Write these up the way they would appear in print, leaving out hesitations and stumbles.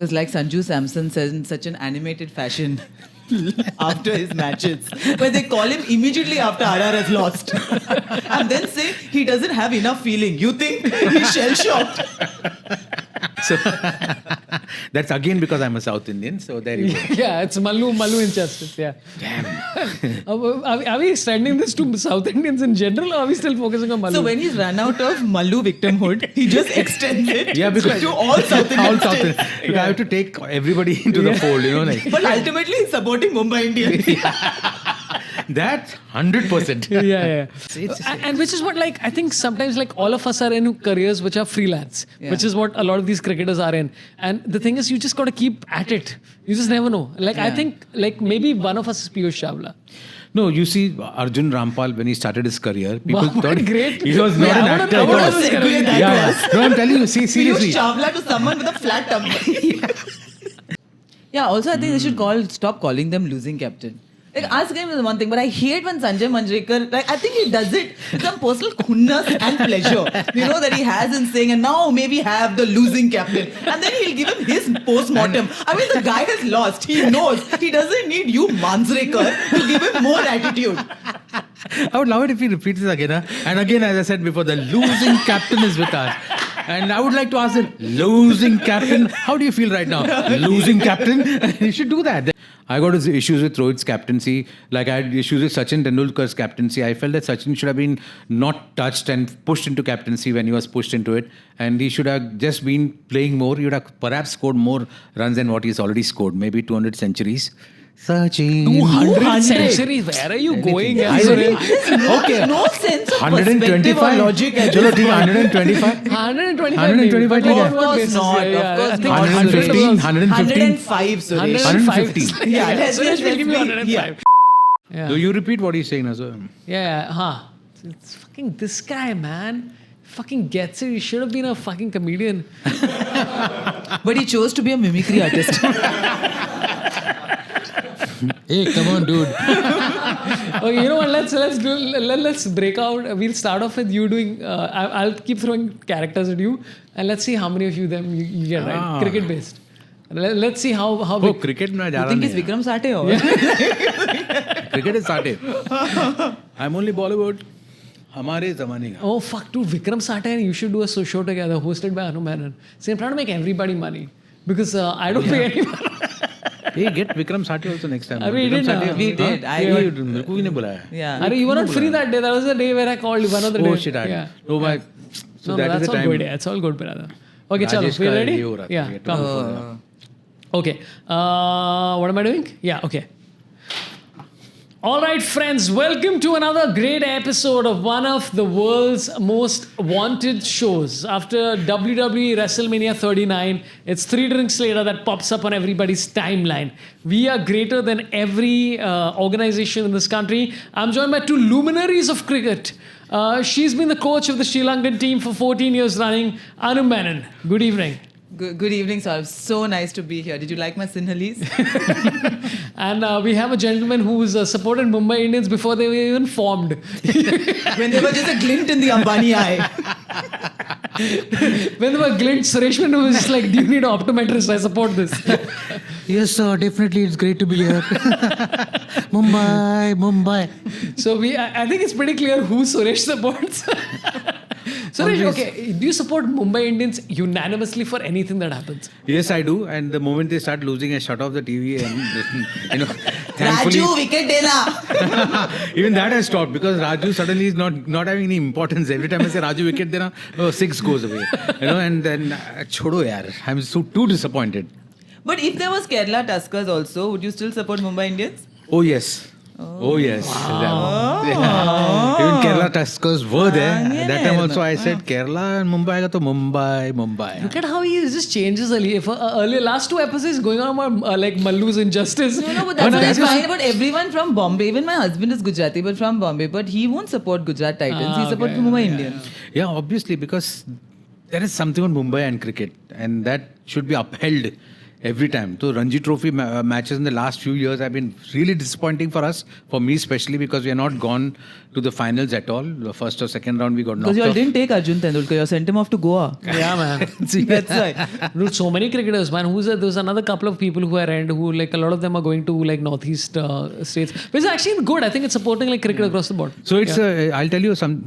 It's like Sanju Samson says in such an animated fashion after his matches, where they call him immediately after RR has lost and then say he doesn't have enough feeling. You think he's shell-shocked? So that's again because I'm a South Indian. So there you go. Yeah, it's Mallu injustice. Yeah. Damn. Are we extending this to South Indians in general, or are we still focusing on Mallu? So when he's run out of Mallu victimhood, he just extends it to all South Indian All South states. Indian. Because I have to take everybody into the fold, like. But ultimately he's supporting Mumbai Indians. That's 100%. Yeah. And which is what, I think sometimes, all of us are in careers which are freelance, which is what a lot of these cricketers are in. And the thing is, you just got to keep at it. You just never know. I think, maybe one of us is Piyush Chawla. No, you see, Arjun Rampal, when he started his career, people Wow, thought great. he was not an actor. What a segue that was. No, I'm telling you, see, seriously. Piyush Chawla to someone with a flat tummy. Yeah, also I think they should stop calling them losing captain. Us game is one thing, but I hate when Sanjay Manjrekar, I think he does it with some personal khunnas and pleasure, that he has in saying, and now maybe have the losing captain. And then he'll give him his post-mortem. I mean, the guy has lost. He knows. He doesn't need you, Manjrekar, to give him more attitude. I would love it if he repeats this again. And again, as I said before, the losing captain is with us. And I would like to ask him, losing captain, how do you feel right now? Losing captain? You should do that. I got issues with Rohit's captaincy. I had issues with Sachin Tendulkar's captaincy. I felt that Sachin should have been not touched and pushed into captaincy when he was pushed into it. And he should have just been playing more. He would have perhaps scored more runs than what he's already scored. Maybe 200 centuries. Sachin. 200 centuries? Where are you going? Okay. No sense of perspective or logic. Chalo, 125. 125. Of course not. Of course not. 115. 105, Suresh. 150. Yeah, let's Suresh will give you be- 105. Do you repeat what he's saying as well? Yeah. It's fucking this guy, man. Fucking gets it. He should have been a fucking comedian. But he chose to be a mimicry artist. Hey, come on, dude. Okay, you know what? Let's break out. We'll start off with you doing. I'll keep throwing characters at you, and let's see how many of you get right. Cricket based. Let's see how. Oh, cricket में जा You रहा think नहीं it's है. Vikram Sate or? Cricket is started. I'm only Bollywood. हमारे ज़माने का. Oh fuck, dude! Vikram Sate and you should do a show together, hosted by Anu Menon. See, I'm trying to make everybody money because I don't pay anyone. Hey, get Vikram Sati also next time. We did. We did. मेरे को भी नहीं बुलाया. Yeah. Arey, you were not free that day. That was the day where I called you. One of the Oh days. shit! Yeah. Oh my. So that that's is the all time. good. Yeah, it's all good, brother. Okay, chalo. Rajesh We का ready? ये हो रहा था, Yeah, ये come. Okay. What am I doing? Yeah. Okay. All right, friends, welcome to another great episode of one of the world's most wanted shows. After WWE WrestleMania 39, it's 3 drinks later that pops up on everybody's timeline. We are greater than every organization in this country. I'm joined by 2 luminaries of cricket. She's been the coach of the Sri Lankan team for 14 years running, Anu Menon. Good evening. Good evening, Sorabh. So nice to be here. Did you like my Sinhalese? And we have a gentleman who's supported Mumbai Indians before they were even formed. When they were just a glint in the Ambani eye. When they were glint, Suresh Menon was just like, do you need an optometrist? I support this. Yes, sir. Definitely, it's great to be here. Mumbai. So I think it's pretty clear who Suresh supports. Suresh, okay, do you support Mumbai Indians unanimously for anything that happens? Yes, I do. And the moment they start losing, I shut off the TV and thankfully, Raju, wicket dena. even that has stopped because Raju suddenly is not having any importance. Every time I say Raju wicket dena, 6 goes away. And then chodo yaar. I'm too disappointed. But if there was Kerala Tuskers also, would you still support Mumbai Indians? Oh yes. Oh yes. Yeah. Even Kerala Tuskers were there. That time also I said Kerala and Mumbai ka to Mumbai. Look at how he just changes earlier. Earlier, last 2 episodes going on about like Mallu's injustice. No, but that's what I find about everyone from Bombay. Even my husband is Gujarati, but from Bombay. But he won't support Gujarat Titans. He supports Mumbai Indians. Yeah, obviously because there is something on Mumbai and cricket and that should be upheld Every time. So Ranji Trophy matches in the last few years have been really disappointing for us, for me especially, because we are not gone to the finals at all. The first or second round we got knocked Because you all off. didn't take Arjun Tendulkar, you sent him off to Goa. Yeah, man. That's why. Dude, so many cricketers, man. There's another couple of people who I read who, like, a lot of them are going to, like, northeast states. Which is actually good. I think it's supporting, like, cricket across the board. So it's I'll tell you some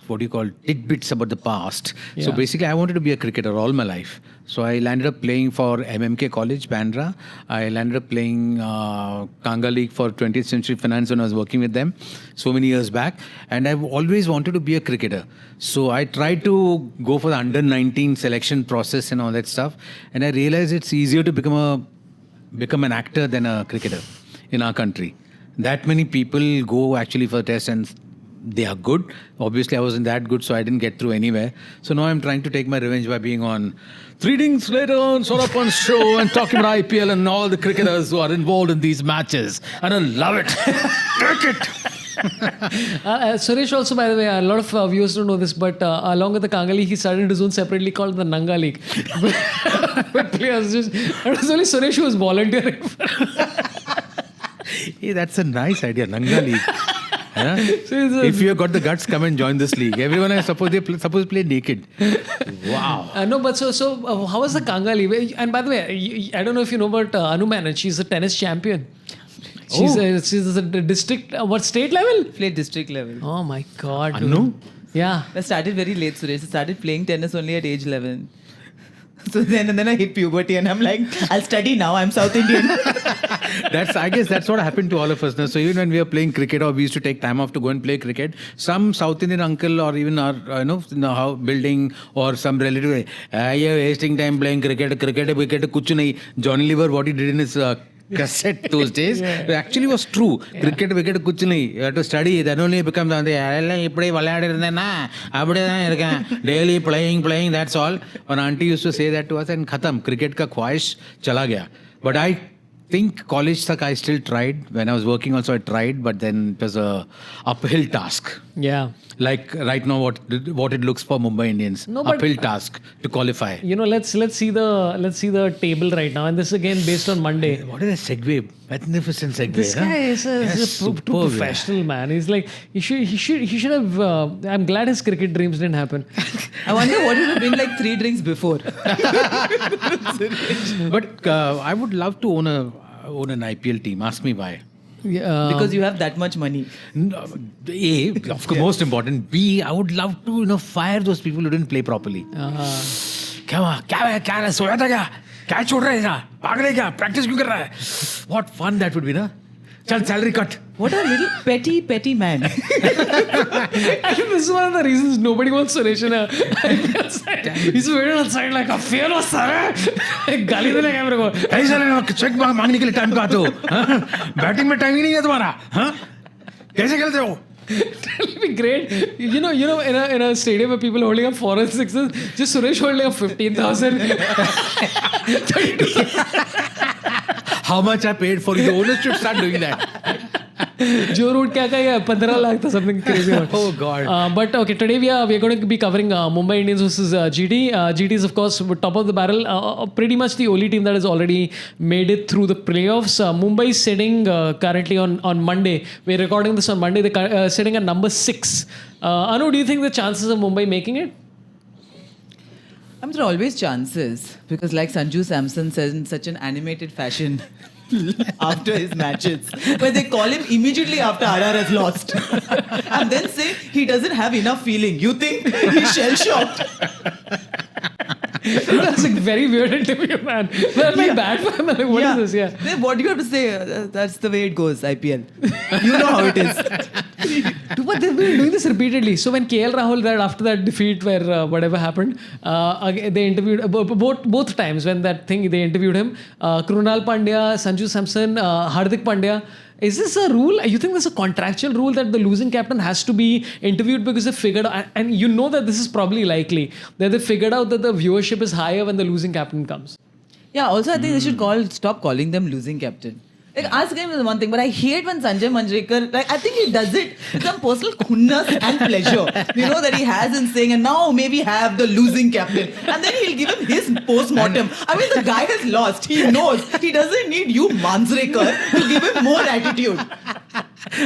what do you call tidbits about the past. So Yeah. basically, I wanted to be a cricketer all my life. So I landed up playing for MMK College, Bandra. I landed up playing Kanga League for 20th Century Finance when I was working with them so many years back. And I've always wanted to be a cricketer. So I tried to go for the under 19 selection process and all that stuff. And I realized it's easier to become an actor than a cricketer in our country. That many people go actually for tests and they are good. Obviously, I wasn't that good, so I didn't get through anywhere. So now I'm trying to take my revenge by being on 3 Dings later on Sorabh's show and talking about IPL and all the cricketers who are involved in these matches. And I love it. Cricket. Suresh also, by the way, a lot of viewers don't know this, but along with the Kanga League, he started his own separately called the Nanga League. But players just... It was only Suresh who was volunteering. Hey, that's a nice idea, Nanga League. Huh? So If you have got the guts, come and join this league. Everyone is supposed to play naked. Wow. No, but so how was the Kanga League? And by the way, I don't know if you know about Anu Menon. She's a tennis champion. She's a district, what, state level? Played district level. Oh my God. dude. Anu? Yeah. I started very late, Suresh. I started playing tennis only at age 11. So then I hit puberty and I'm like, I'll study now. I'm South Indian. I guess that's what happened to all of us now. So even when we were playing cricket or we used to take time off to go and play cricket, some South Indian uncle or even our building or some relative, you're wasting time playing cricket, wicket, kuch nahi. Johnny Lever, what he did in his cassette those days, it actually was true. Cricket, wicket, kuch nahi. You have to study. Then only it becomes daily playing, that's all. Our auntie used to say that to us and khatam, cricket ka khwahish chala gaya. But I think college tak I still tried. When I was working also I tried, but then it was a uphill task. Yeah. Like right now what it looks for Mumbai Indians. No, but- uphill task to qualify. You know, let's see the table right now, and this is again based on Monday. What is a segue? Magnificent segue. This guy is too professional, man. He's like he should have. I'm glad his cricket dreams didn't happen. I wonder what would have been like 3 drinks before. But I would love to own an IPL team. Ask me why. Because you have that much money. No, A, of course, most important. B, I would love to fire those people who didn't play properly. क्या सोया था क्या क्या छोड़ रहा है क्या भाग रहे क्या प्रैक्टिस क्यों कर रहा है What fun that would be, ना चल salary cut. What a little petty man. I think this is one of the reasons nobody wants Suresh in a IPL side. He's waiting on side like a fearless sir. गाली देने का मेरे को. ऐसा नहीं check मांगने के लिए टाइम कहाँ तो बैटिंग में टाइम ही नहीं है तुम्हारा हाँ कैसे खेलते हो That'll be great. You know, in a stadium where people are holding up 4 and 6s, just Suresh holding up 15,000. How much I paid for you? The owners should start doing that. Joe Root क्या कहेगा 15 lakh था something crazy. Oh God. But okay, today we are going to be covering Mumbai Indians versus GT. GT is of course top of the barrel, pretty much the only team that has already made it through the playoffs. Mumbai is sitting currently on Monday. We're recording this on Monday. They're sitting at number 6. Anu, do you think the chances of Mumbai making it? There are always chances because, like Sanju Samson says in such an animated fashion after his matches, where they call him immediately after RR has lost, and then say he doesn't have enough feeling. You think he's shell shocked? That's a very weird interview, man. That's like bad for him. Like, what is this? Yeah. Then what do you have to say? That's the way it goes, IPL. You know how it is. But they've been doing this repeatedly. So when KL Rahul, after that defeat where whatever happened, they interviewed both times when that thing they interviewed him. Krunal Pandya, Sanju Samson, Hardik Pandya. Is this a rule? You think there's a contractual rule that the losing captain has to be interviewed because they figured out, and you know that this is probably likely, that they figured out that the viewership is higher when the losing captain comes? Yeah, also I think they should stop calling them losing captain. Like, ask him is one thing, but I hate when Sanjay Manjrekar, like, I think he does it with some personal khunness and pleasure, that he has in saying, and now maybe have the losing captain. And then he'll give him his post-mortem. I mean, the guy has lost. He knows. He doesn't need you, Manjrekar, to give him more attitude.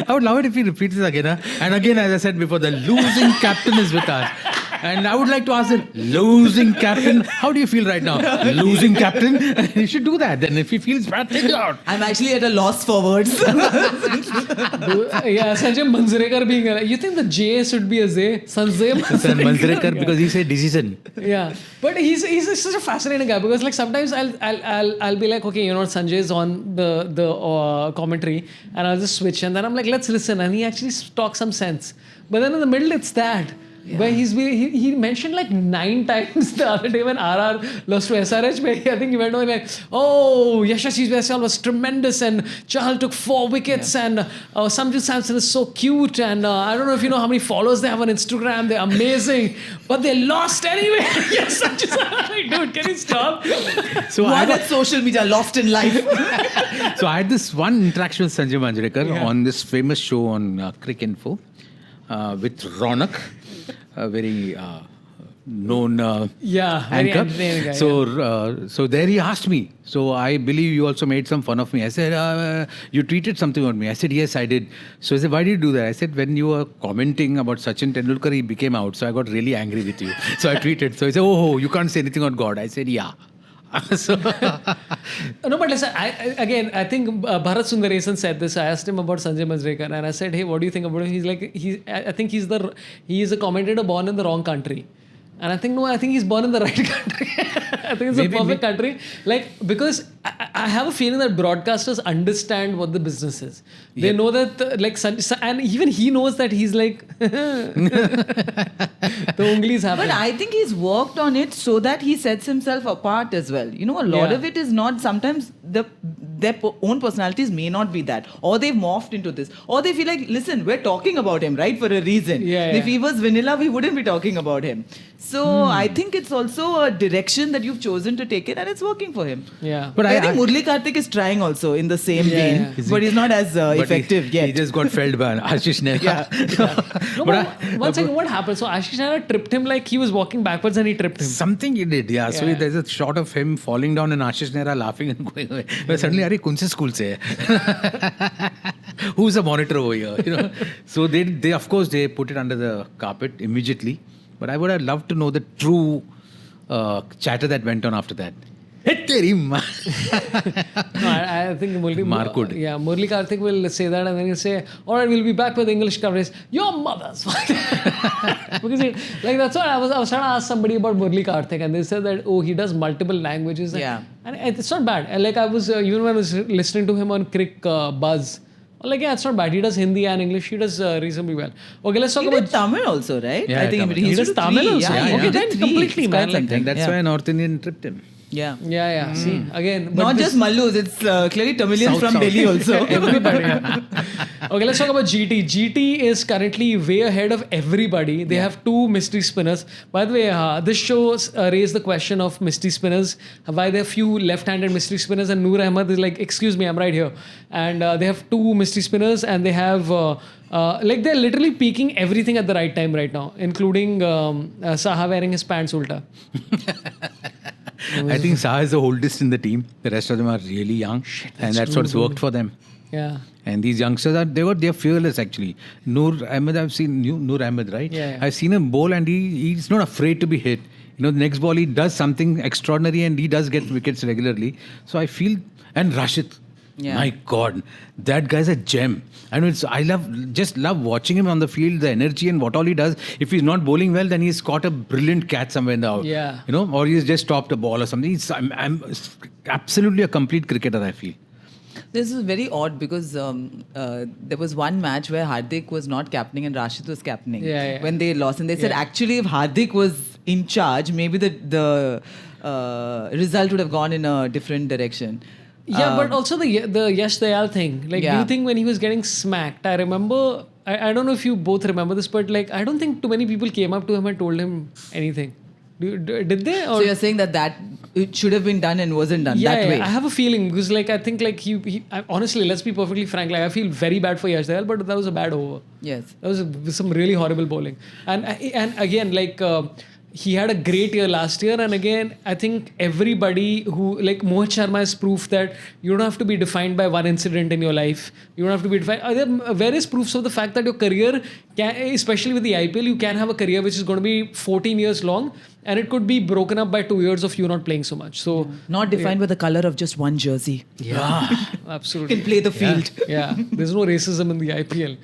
I would love it if he repeats this again. And again, as I said before, the losing captain is with us. And I would like to ask him, losing captain, how do you feel right now? Losing captain? You should do that. Then if he feels bad, take it out. I'm actually at a loss for words. Yeah, Sanjay Manjrekar being you think the J should be a Z? Sanjay Manjrekar, because he said decision. Yeah, but he's such a fascinating guy because like sometimes I'll be like, okay, Sanjay's on the commentary and I'll just switch and then I'm like, let's listen, and he actually talks some sense. But then in the middle it's that. Yeah. Where he mentioned like 9 times the other day when RR lost to SRH, where I think he went on like, oh, Yashasvi Jaiswal was tremendous and Chahal took 4 wickets and Sanju Samson is so cute and I don't know if you know how many followers they have on Instagram, they're amazing, but they lost anyway. Yes, Sanju Samson, dude, can you stop? So one at social media, lost in life. So I had this one interaction with Sanjay Manjrekar on this famous show on Crick Info with Ronak. A very known anchor. Guy, so there he asked me. So I believe you also made some fun of me. I said, you tweeted something on me. I said, yes, I did. So he said, why did you do that? I said, when you were commenting about Sachin Tendulkar, he became out. So I got really angry with you. So I tweeted. So he said, oh, you can't say anything on God. I said, yeah. No, but listen, I think Bharat Sundaresan said this. I asked him about Sanjay Manjrekar and I said, hey, what do you think about him? He's like, I think he is a commentator born in the wrong country. And I think he's born in the right country. I think it's a perfect country. Like, because I have a feeling that broadcasters understand what the business is. They know that, and even he knows that he's like, the unglis happen. But I think he's worked on it so that he sets himself apart as well. A lot of it is not, sometimes their own personalities may not be that. Or they've morphed into this. Or they feel like, listen, we're talking about him, right? For a reason. If he was vanilla, we wouldn't be talking about him. So I think it's also a direction that you've chosen to take it and it's working for him. Yeah. But I think Murli Karthik is trying also in the same vein. But he's not as effective yet. He just got felled by Ashish Nehra. No, one second, what happened? So Ashish Nehra tripped him like he was walking backwards and he tripped him. Something he did, yeah. So there's a shot of him falling down and Ashish Nehra laughing and going away. But suddenly, Are, kaun se school se hai? Who's the monitor over here? So they of course they put it under the carpet immediately. But I would have loved to know the true chatter that went on after that. No, I think Murli Karthik will say that and then he'll say, all right, we'll be back with English coverage. Your mother's because that's what I was trying to ask somebody about Murli Karthik and they said that, he does multiple languages. And it's not bad. Like I was, even when I was listening to him on Crick Buzz, it's not bad. He does Hindi and English. He does reasonably well. Okay, let's talk about Tamil also, right? Yeah, I think he does Tamil also. Okay, then completely, man. And that's why North Indian tripped him. Yeah. See, again. Not just Mallus, it's clearly Tamilians from Delhi also. Everybody. Okay, let's talk about GT. GT is currently way ahead of everybody. They have 2 mystery spinners. By the way, this show raised the question of mystery spinners. Why there are few left-handed mystery spinners and Noor Ahmed is like, excuse me, I'm right here. And they have 2 mystery spinners and they have... they're literally peaking everything at the right time right now, including Saha wearing his pants ulta. I think Saha is the oldest in the team. The rest of them are really young. And that's what's worked for them. Yeah. And these youngsters they're fearless actually. Noor Ahmed, I've seen Noor Ahmed, right? Yeah. I've seen him bowl and he's not afraid to be hit. The next ball he does something extraordinary and he does get wickets regularly. So I feel, and Rashid. Yeah. My God, that guy's a gem. I love watching him on the field, the energy and what all he does. If he's not bowling well, then he's caught a brilliant catch somewhere in the out. Yeah. Or he's just stopped a ball or something. I'm absolutely a complete cricketer, I feel. This is very odd because there was one match where Hardik was not captaining and Rashid was captaining when they lost. And they said actually if Hardik was in charge, maybe the result would have gone in a different direction. Yeah, but also the Yash Dayal thing. Do you think when he was getting smacked, I remember, I don't know if you both remember this, but I don't think too many people came up to him and told him anything. Did they? Or? So you're saying that it should have been done and wasn't done that way. I have a feeling because I think honestly, let's be perfectly frank. I feel very bad for Yash Dayal, but that was a bad over. Yes. That was some really horrible bowling. And again, he had a great year last year. And again, I think everybody who, Rohit Sharma has proof that you don't have to be defined by one incident in your life. You don't have to be defined. There are various proofs of the fact that your career, especially with the IPL, you can have a career which is going to be 14 years long. And it could be broken up by 2 years of you not playing so much. So not defined by the color of just one jersey. Yeah, absolutely. Can play the field. Yeah, there's no racism in the IPL.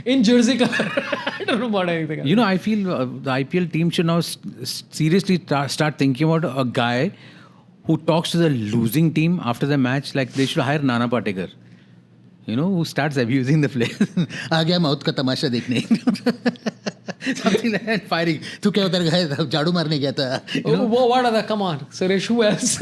in jersey color, I don't know about anything else. I feel the IPL team should now seriously start thinking about a guy who talks to the losing team after the match. Like they should hire Nana Patekar. Who starts abusing the players. आ गया मौत का तमाशा देखने. Something like that, firing. तू क्या उधर गया झाड़ू मारने गया था. What other? Come on, Suresh. Who else?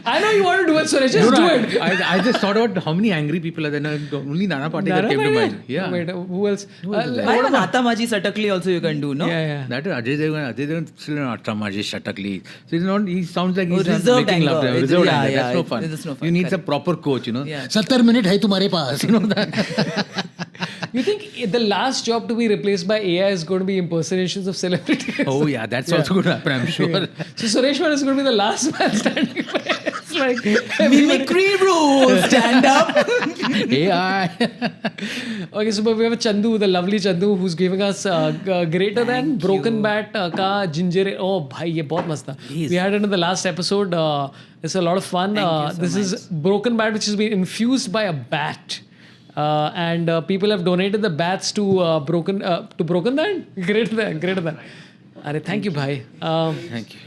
I know you want to do it, Suresh. Just do it. I just thought about how many angry people are there. No, only Nana Patekar came to mind. Yeah. Wait, who else? Why not Atamaji Satakli also you can do, no? Yeah. That is Ajay Devgan still not Atamaji Satakli. So he sounds like he's reserved making love to anger. him. Reserved Yeah, anger. yeah, That's no fun. it's no fun. You need Correct. a proper coach, Yeah. 70 minutes hai tumhare paas. That. You think the last job to be replaced by AI is going to be impersonations of celebrities? Oh yeah, that's also going to happen, I'm sure. Yeah. So Suresh Menon is going to be the last man standing. It's like Mimicry, bro. Stand up. AI. Okay, so we have Chandu, the lovely Chandu, who's giving us greater than broken bat ka ginger. Oh, bhai, ye bahut mast tha. We had it in the last episode. It's a lot of fun. This is broken bat, which has been infused by a bat. And people have donated the bats to broken than greater than. Arey, thank you, bhai. Thank you.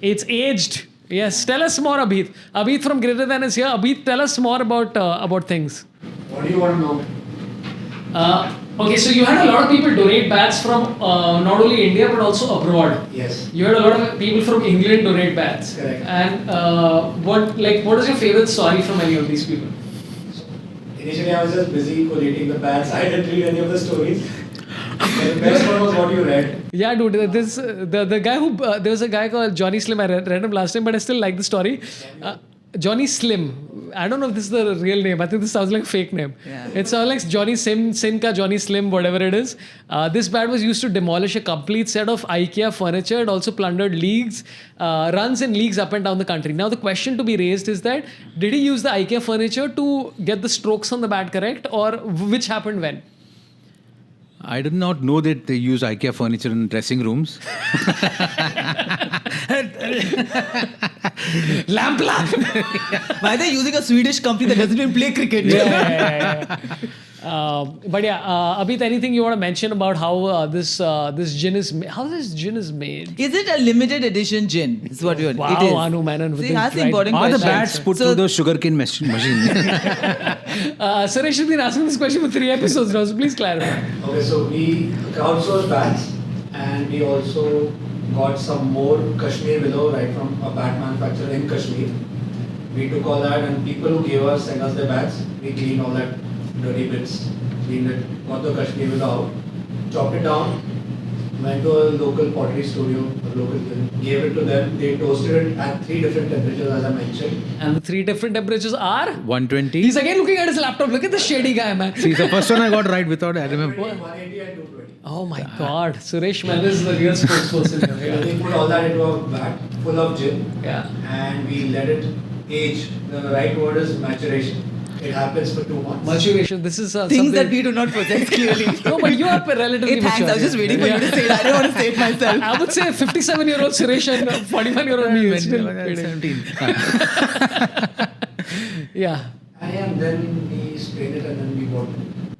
It's aged. Yes, tell us more, Abhit. Abhit from Greater Than is here. Abhit, tell us more about things. What do you want to know? Okay, so you had a lot of people donate bats from not only India but also abroad. Yes. You had a lot of people from England donate bats. Correct. And what is your favorite story from any of these people? Initially, I was just busy collating the bats. I didn't read any of the stories. But the best one was what you read. Yeah, dude. The guy who there was a guy called Johnny Slim. I read him last time, but I still like the story. Johnny Slim. I don't know if this is the real name. I think this sounds like a fake name. Yeah. It sounds like Johnny Sin ka Johnny Slim, whatever it is. This bat was used to demolish a complete set of IKEA furniture. It also plundered runs in leagues up and down the country. Now the question to be raised is that did he use the IKEA furniture to get the strokes on the bat correct, or which happened when? I did not know that they use IKEA furniture in dressing rooms. Lamp. Why are they using a Swedish company that doesn't even play cricket? But Abhit, anything you want to mention about how this gin is made? How this gin is made? Is it a limited edition gin? Is what you're. Wow, it is. Anu Menon with See, the that's the right- important Are the question. bats put through the sugarcane machine? Suresh has been asking this question for 3 episodes now, so please clarify. Okay, so we crowdsourced bats and we also got some more Kashmir willow right from a bat manufacturer in Kashmir. We took all that and people who sent us their bats, we cleaned all that dirty bits, cleaned it, got the Kashmir willow out, chopped it down, went to a local pottery studio, gave it to them. They toasted it at 3 different temperatures as I mentioned. And the 3 different temperatures are? 120. He's again looking at his laptop. Look at the shady guy, man. See, the first one I got right without, I remember. 180 and 220. Oh my God. Suresh Menon is the real spokesperson So here. they put all that into a vat full of gin Yeah. and we let it age. The right word is maturation. It happens for 2 months. Maturation. This is Things something that we do not possess clearly. No, but you are relatively Hey, thanks. mature. I was just waiting for you to say it. I don't want to say it myself. I would say 57-year-old Suresh and 41-year-old me. is still 17. Yeah. And then we sprayed it and then we bought it.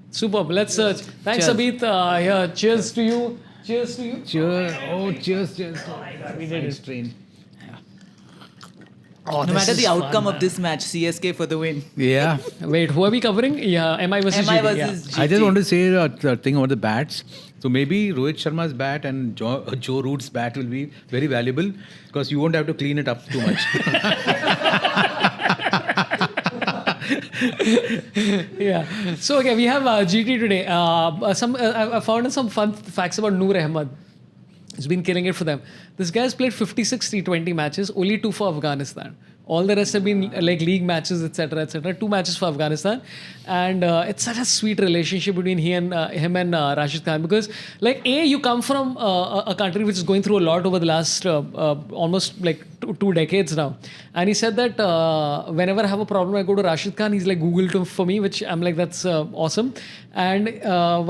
Superb. Let's search. Thanks, Cheers. Abhit. Here, cheers to you. Cheers to you. Cheers. Oh, cheers. We did it. Train. Oh, No this matter is the outcome fun, of this match, CSK for the win. Yeah. man. Wait, who are we covering? Yeah, MI versus MI GT. versus GT. I just want to say a thing about the bats. So maybe Rohit Sharma's bat and Joe Root's bat will be very valuable because you won't have to clean it up too much. Yeah. So we have GT today. I found some fun facts about Noor Ahmed. He's been killing it for them. This guy's played 56 T20 matches, only 2 for Afghanistan. All the rest have been like league matches, etc., etc. 2 matches for Afghanistan, and it's such a sweet relationship between him and Rashid Khan, because like you come from a country which is going through a lot over the last almost like two decades now, and he said that whenever I have a problem I go to Rashid Khan. He's like Google to for me, which I'm like that's awesome. And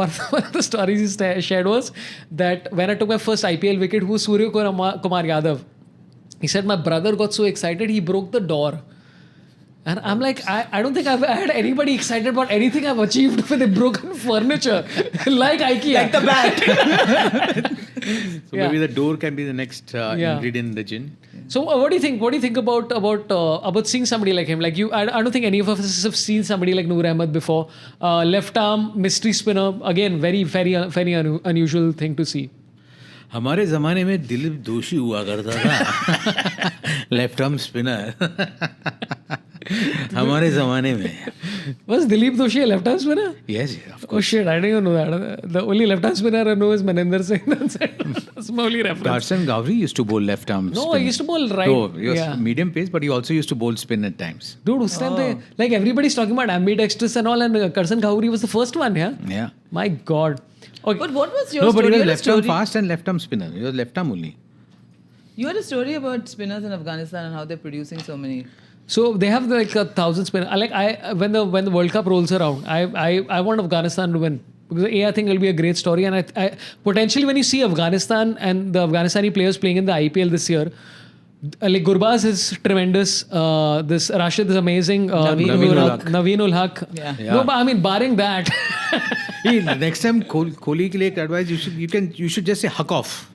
one of the stories he shared was that when I took my first IPL wicket, who was Surya Kumar Yadav. He said, my brother got so excited, he broke the door. And I'm like, I don't think I've had anybody excited about anything I've achieved with a broken furniture. Like IKEA. Like the bat. So maybe the door can be the next ingredient in the gin. So what do you think? What do you think about seeing somebody like him? Like I don't think any of us have seen somebody like Noor Ahmed before. Left arm mystery spinner. Again, very unusual thing to see. हमारे ज़माने में दिलीप दोषी हुआ करता था left arm spinner हमारे ज़माने में Was Dilip Doshi a left arm spinner? Yes, of course. Oh shit, I didn't even know that. The only left arm spinner I know is Maninder Singh. That's my only reference. Carson Gowrie used to bowl left arm No, spin. he used to bowl right. No, he was medium pace, but he also used to bowl spin at times. Dude, us time pe, like everybody's talking about ambidextrous and all, and Carson Gowrie was the first one, yeah? Yeah. My God. Okay. But what was your No, story? but he was You had a left arm story- fast and left arm spinner. He was left arm only. You had a story about spinners in Afghanistan and how they're producing so many. So they have like 1,000 spinners. When the World Cup rolls around, I want Afghanistan to win, because I think it'll be a great story. And I potentially when you see Afghanistan and the Afghanistani players playing in the IPL this year, like Gurbaz is tremendous. This Rashid is amazing. Naveen ul Haq. Yeah. No, but I mean, barring that. Hey, next time Kohli के लिए एक advice you should just say huck off.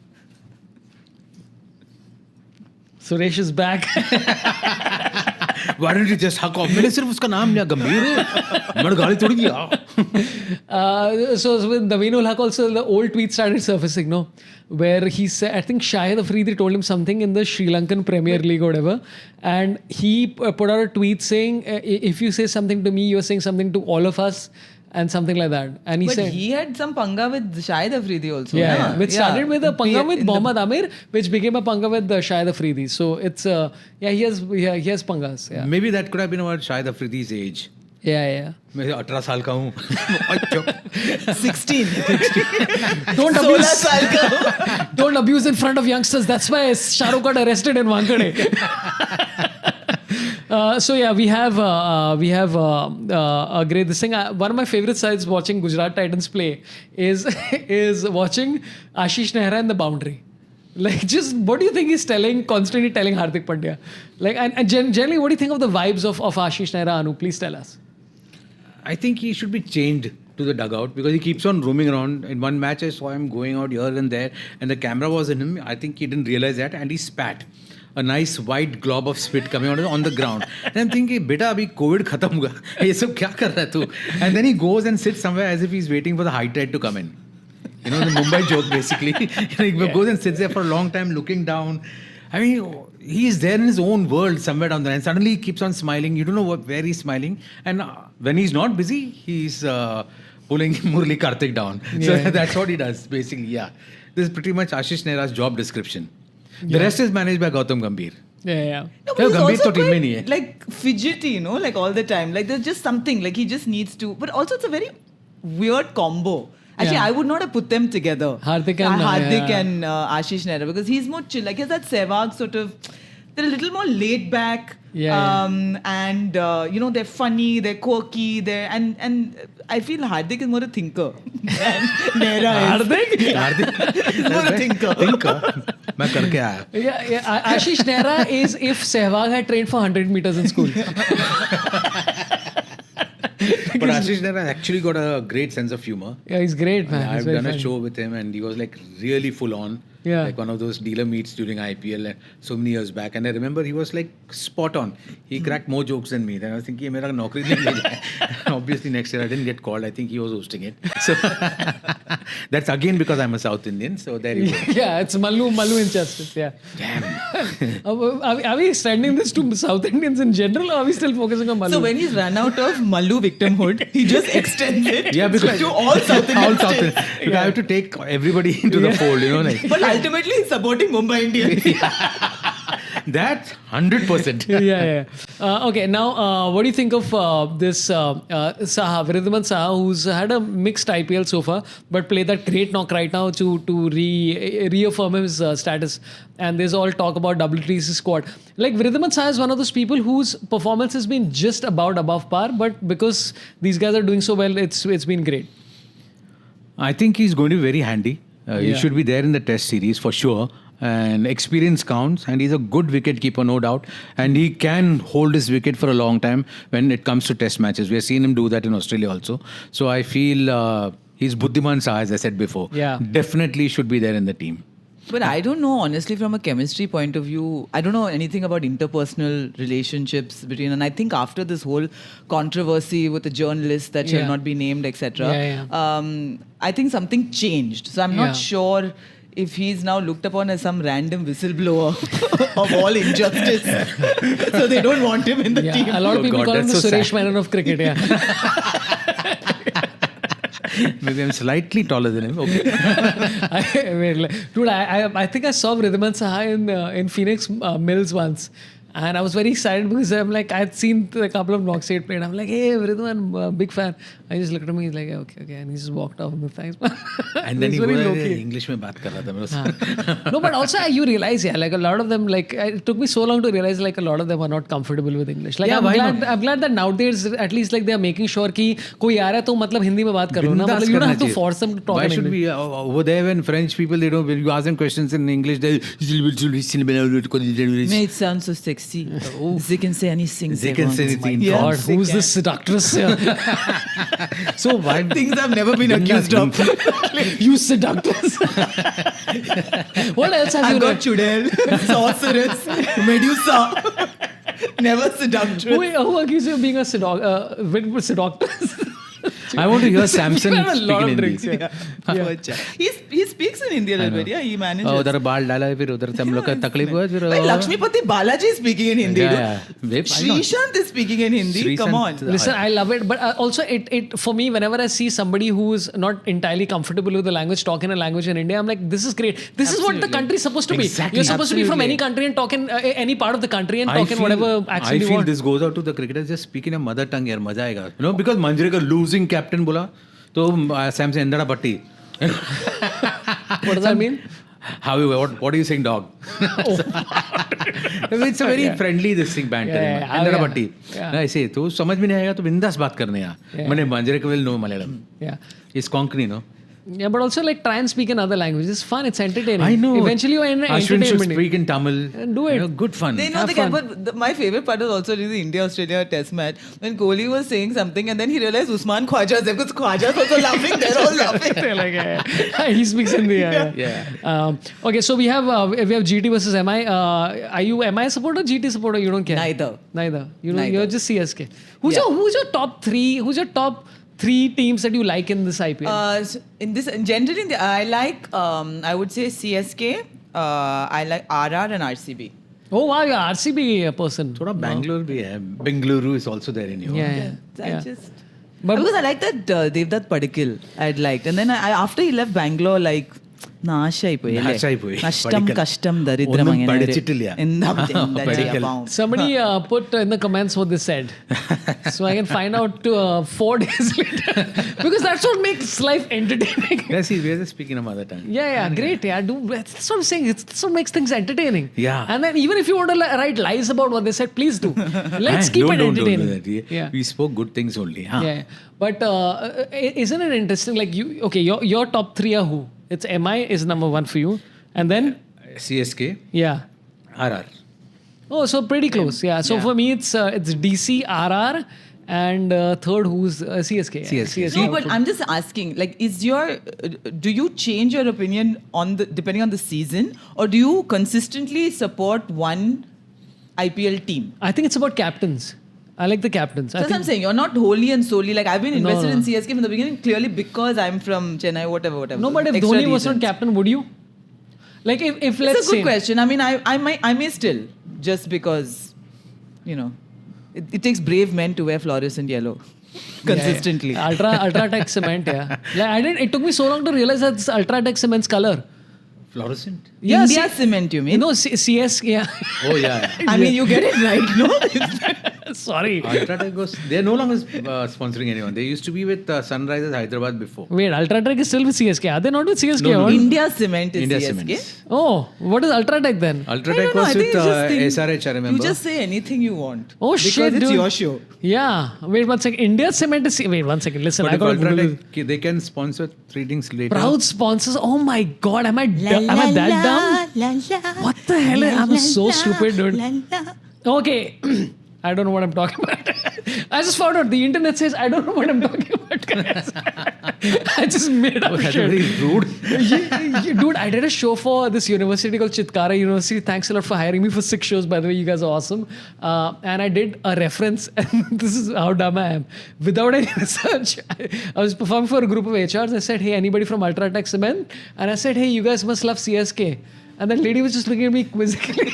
Suresh is back. Why don't you just huck off? मैंने सिर्फ उसका नाम लिया गंभीर है मैंने गाली थोड़ी दिया. So with Naveen ul Haq also, the old tweets started surfacing, no? Where he said, I think Shahid Afridi told him something in the Sri Lankan Premier League or whatever, and he put out a tweet saying, if you say something to me, you're saying something to all of us, and something like that. And he But said, he had some panga with Shahid Afridi also. yeah, which started with a panga with In the- Mohammad Amir, which became a panga with Shahid Afridi. So it's he has pangas. Yeah, Maybe that could have been about Shahid Afridi's age. yeah. मैं 18 साल का हूँ. 16. Don't 16 abuse. साल का हूँ. Don't abuse in front of youngsters. That's why Shah Rukh got arrested in Wankhede. So yeah, we have a great this thing. One of my favorite sides watching Gujarat Titans play is watching Ashish Nehra in the boundary. Like, just what do you think he's constantly telling Hardik Pandya? Like, and generally, what do you think of the vibes of Ashish Nehra, Anu? Please tell us. I think he should be chained to the dugout because he keeps on roaming around. In one match, I saw him going out here and there, and the camera was in him. I think he didn't realize that, and he spat. A nice white glob of spit coming out on the ground. And I'm thinking, beta, abhi COVID khatam hua. Ye sab kya kar raha hai tu? And then he goes and sits somewhere as if he's waiting for the high tide to come in. You know, the Mumbai joke basically. He goes and sits there for a long time looking down. I mean, he's there in his own world somewhere down there, and suddenly he keeps on smiling. You don't know where he's smiling. And when he's not busy, he's pulling Murli Karthik down. So that's what he does, basically, yeah. This is pretty much Ashish Nehra's job description. The rest is managed by Gautam Gambhir. Yeah. No, Yeah, but he's Gambhir also to team mein nahi quite, hai. like fidgety, you know, like all the time. Like there's just something, like he just needs to. But also it's a very weird combo. Actually, Yeah. I would not have put them together. Hardik and, and Ashish Nehra, because he's more chill. Like he has that Sehwag sort of. They're a little more laid back. And you know, they're funny, they're quirky, and I feel Hardik is more a thinker than Nehra is. Hardik? He's more a thinker. मैं करके आया. Yeah. Ashish Nehra is if Sehwag had trained for 100 meters in school. But Ashish Nehra actually got a great sense of humor. Yeah, he's great, man. He's I've very done a funny. show with him and he was like really full on. Yeah. Like one of those dealer meets during IPL so many years back. And I remember he was like spot on. He cracked more jokes than me. Then I was thinking, ye mera naukri nahi le jayega. Obviously next year I didn't get called. I think he was hosting it. So That's again because I'm a South Indian. So there you go. Yeah, it's Mallu injustice. Yeah. Damn. Are we extending this to South Indians in general, or are we still focusing on Mallu? So when he's run out of Mallu victimhood, he just extends it Yeah, because to all South Indian all South states. Indian. Because I have to take everybody into the fold, like. But ultimately, he's supporting Mumbai Indians. That's 100%. yeah. Okay, now what do you think of this Saha, Viriddhiman Saha, who's had a mixed IPL so far, but played that great knock right now to reaffirm his status? And there's all talk about WTC squad. Like Viriddhiman Saha is one of those people whose performance has been just about above par, but because these guys are doing so well, it's been great. I think he's going to be very handy. He Yeah. should be there in the test series for sure. And experience counts, and he's a good wicket keeper, no doubt. And he can hold his wicket for a long time when it comes to test matches. We have seen him do that in Australia also. So I feel he's Buddhiman Saha, as I said before. Yeah. Definitely should be there in the team. But I don't know, honestly, from a chemistry point of view, I don't know anything about interpersonal relationships between. And I think after this whole controversy with the journalist that shall Yeah. not be named, etc., Yeah. I think something changed. So I'm Yeah. not sure if he's now looked upon as some random whistleblower of all injustice. So they don't want him in the Yeah, team. a lot of Oh people God, call him the that's so Suresh sad. Menon of cricket. Yeah. Maybe I'm slightly taller than him. Okay. Dude, I think I saw Viriddhiman Saha in Phoenix Mills once. And I was very excited because I'm like, I had seen a couple of knocks he had played. I'm like, hey, Viriddhiman, big fan. I just looked at him, he's like, okay. And he just walked off. Thanks. And then He's he very was low-key. English mein baat kar raha tha mere se. No, but also you realize, like a lot of them, like it took me so long to realize, like a lot of them are not comfortable with English. Like Yeah, why not? I'm glad that nowadays at least like they are making sure कि कोई आ रहा है तो मतलब हिंदी में बात करो ना. Bindas मतलब you don't karna have to chahiye. force them to talk Why in should English. we over there when French people they don't when you ask them questions in English they May it sound so sexy. They can say anything. They can say anything. Yeah, God, they who's can. this seductress? So why Things I've never been accused of. You seductress. What else have you I've got read? Chudel, Sorceress, Medusa. Never seductress. Who accused you of being a seductress? I want to hear Samson You've had a speak lot in of Hindi. drinks, yeah. Poor child. He speaks in Hindi a little bit. Yeah, he manages. उधर बाल डाला है फिर उधर से हम लोग का तकलीफ हुआ फिर Like Lakshmipati Balaji is speaking in Hindi. Yeah, dude. yeah. Why not? Srishant is speaking in Hindi. Come on. Srishant- Listen, I love it, but also it for me, whenever I see somebody who is not entirely comfortable with the language, talk in a language in India, I'm like, this is great. This is what the Absolutely. country is supposed to be. Exactly. You're supposed to be from Absolutely. any country and talk in any part of the country and I talk in feel- whatever accent I you feel want. this goes out to the cricketers just speak in a mother tongue यार मजा आएगा you know because Manjrekar losing captain बोला तो Sam से अंदर पट्टी What does that mean? how what are you saying dog it's a very friendly this thing banter Yeah, yeah, अंदर yeah. पट्टी Yeah. ऐसे तो समझ में नहीं आएगा तो बिंदास बात करने यार Yeah. मैंने Manjrekar will know Malayalam Yeah. it's Konkani no Yeah, but also like try and speak in other languages. It's fun. It's entertaining. I know Eventually, you're in Ashwin should entertainment. speak in Tamil Do it. you know, good fun They know Have they can, fun. but my favorite part was also the India-Australia test match when Kohli was saying something and then he realized Usman Khwaja is there because Khwaja is also laughing. They're all laughing. They're like, yeah. He speaks in the Yeah. Okay, so we have GT versus MI. Are you MI supporter, GT supporter? You don't care. Neither. You know, Neither. you're just CSK. Who's Yeah. your top three? Who's your top three teams that you like in this IPL? So generally, I like, I would say CSK, I like RR and RCB. Oh wow, you're RCB person. थोड़ा Bangalore भी है Bengaluru is also there in you Yeah. I just... But- because I like that Devdutt Padikal, I'd liked. And then after he left Bangalore, like, നാശായിപ്പോയി നഷ്ടം കഷ്ടം ദരിദ്രം അങ്ങനെ Somebody put in the comments what they said, so I can find out 4 days later because that's what makes life entertaining. Yeah, see, we are just speaking a mother tongue. Yeah, great. Yeah, that's what I'm saying. That's what makes things entertaining. Yeah. And then even if you want to write lies about what they said, please do. Let's keep it Don't entertaining. do that. Yeah. We spoke good things only. Huh? Yeah. But isn't it interesting? Like your top three are who? It's MI is number 1 for you, and then CSK, yeah. RR. Oh, so pretty close. Yeah. So for me, it's DC, RR, and third who's CSK. CSK. No, but I'm just asking, like, do you change your opinion depending on the season, or do you consistently support one IPL team? I think it's about captains. I like the captains. That's what I'm saying. You're not wholly and solely like I've been invested no. in CSK from the beginning clearly because I'm from Chennai, whatever. No, but if Extra Dhoni was not reasons. captain, would you? Like if let's It's a good say question. I mean, I may still just because, it takes brave men to wear fluorescent yellow consistently. Yeah. Ultratech cement. Yeah. Like it took me so long to realize that's Ultratech cement's color. Fluorescent? Yeah, India cement, you mean? No, CS. Yeah. Oh, yeah. I mean, you get it right, no? Sorry. Ultratech was, they're no longer sponsoring anyone. They used to be with Sunrisers Hyderabad before. Wait, Ultratech is still with CSK. Are they not with CSK? No, no, Or- India cement is India CSK. Cements. Oh, what is Ultratech then? I Ultratech don't know, I was think with it's just things- SRH, I remember. You just say anything you want. Oh because shit, it's dude. your show. Yeah. Wait one second. India Cement is. Wait one second. Listen, But I if got Google. Ultratech, they can sponsor 3 things later. Proud sponsors. Oh my god, am I that dumb? What the hell? I'm so stupid, dude. Okay. I don't know what I'm talking about. I just found out the internet says I don't know what I'm talking about, guys. I just made up That's shit. very rude. Dude, I did a show for this university called Chitkara University. Thanks a lot for hiring me for 6 shows, by the way. You guys are awesome. And I did a reference, and this is how dumb I am. Without any research, I was performing for a group of HRs. I said, hey, anybody from Ultratech Cement? And I said, hey, you guys must love CSK. And that lady was just looking at me quizzically.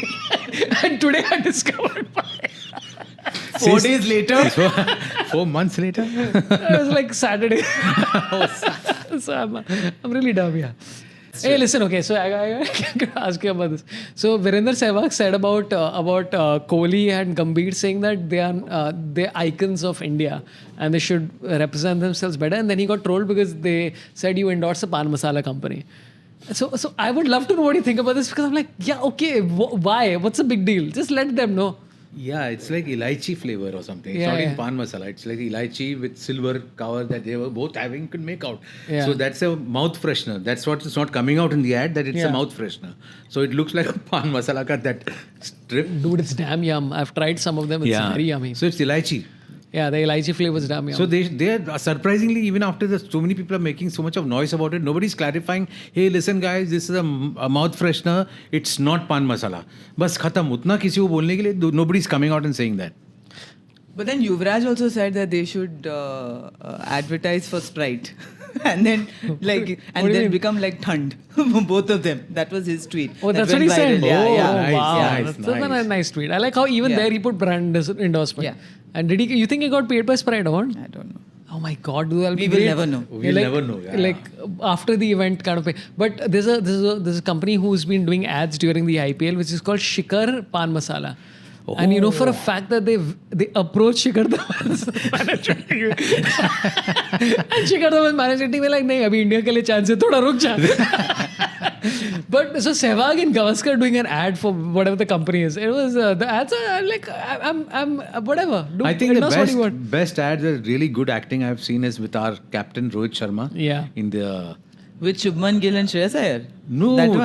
And today I discovered why. 4 days later. 4 months later. It was like Saturday. So I'm really dumb, yeah. Hey, listen, okay, so I gotta ask you about this. So Virender Sehwag said about Kohli and Gambhir saying that they're icons of India and they should represent themselves better. And then he got trolled because they said you endorse a pan masala company. So I would love to know what you think about this because I'm like, yeah, okay, why? What's the big deal? Just let them know. Yeah, it's like elaichi flavor or something. It's Yeah, not yeah. in pan masala. It's like elaichi with silver cover that they were both having. You could make out. Yeah. So that's a mouth freshener. That's what is not coming out in the ad. That it's Yeah. a mouth freshener. So it looks like a pan masala ka that strip. Dude, it's damn yum. I've tried some of them. It's very yummy. So it's elaichi. Yeah, the elaichi flavor is damn yum. So they are surprisingly, even after so many people are making so much of noise about it, nobody's clarifying, hey, listen guys, this is a mouth freshener, it's not pan masala. Bas khatam, utna kisi ko bolne ke liye, nobody's coming out and saying that. But then Yuvraj also said that they should advertise for Sprite. And then do you mean? become like Thund. Both of them. That was his tweet. Oh, That that's what went he said. viral. Yeah, Oh, yeah. Nice, wow. nice, That's a nice. nice tweet. I like how even Yeah. there he put brand endorsement. Yeah. And you think he got paid by Sprite or what? I don't know. Oh my God, dude, that'll We be will great. never know. We'll never know, yeah. Like after the event kind of pay. But there's a company who's been doing ads during the IPL which is called Shikhar Pan Masala. And you know for a fact that they approached Shikhar Dhawan's management team. And Shikhar Dhawan's management team were like, "नहीं अभी India के लिए chance है, थोड़ा रुक जा." But so Sehwag and Gavaskar doing an ad for whatever the company is. It was the ads are like I'm whatever. Do, I think the endorse what you want. best ads are really good acting I've seen is with our captain Rohit Sharma. Yeah. In the With Shubman Gill and Shreyas Iyer? no, That one?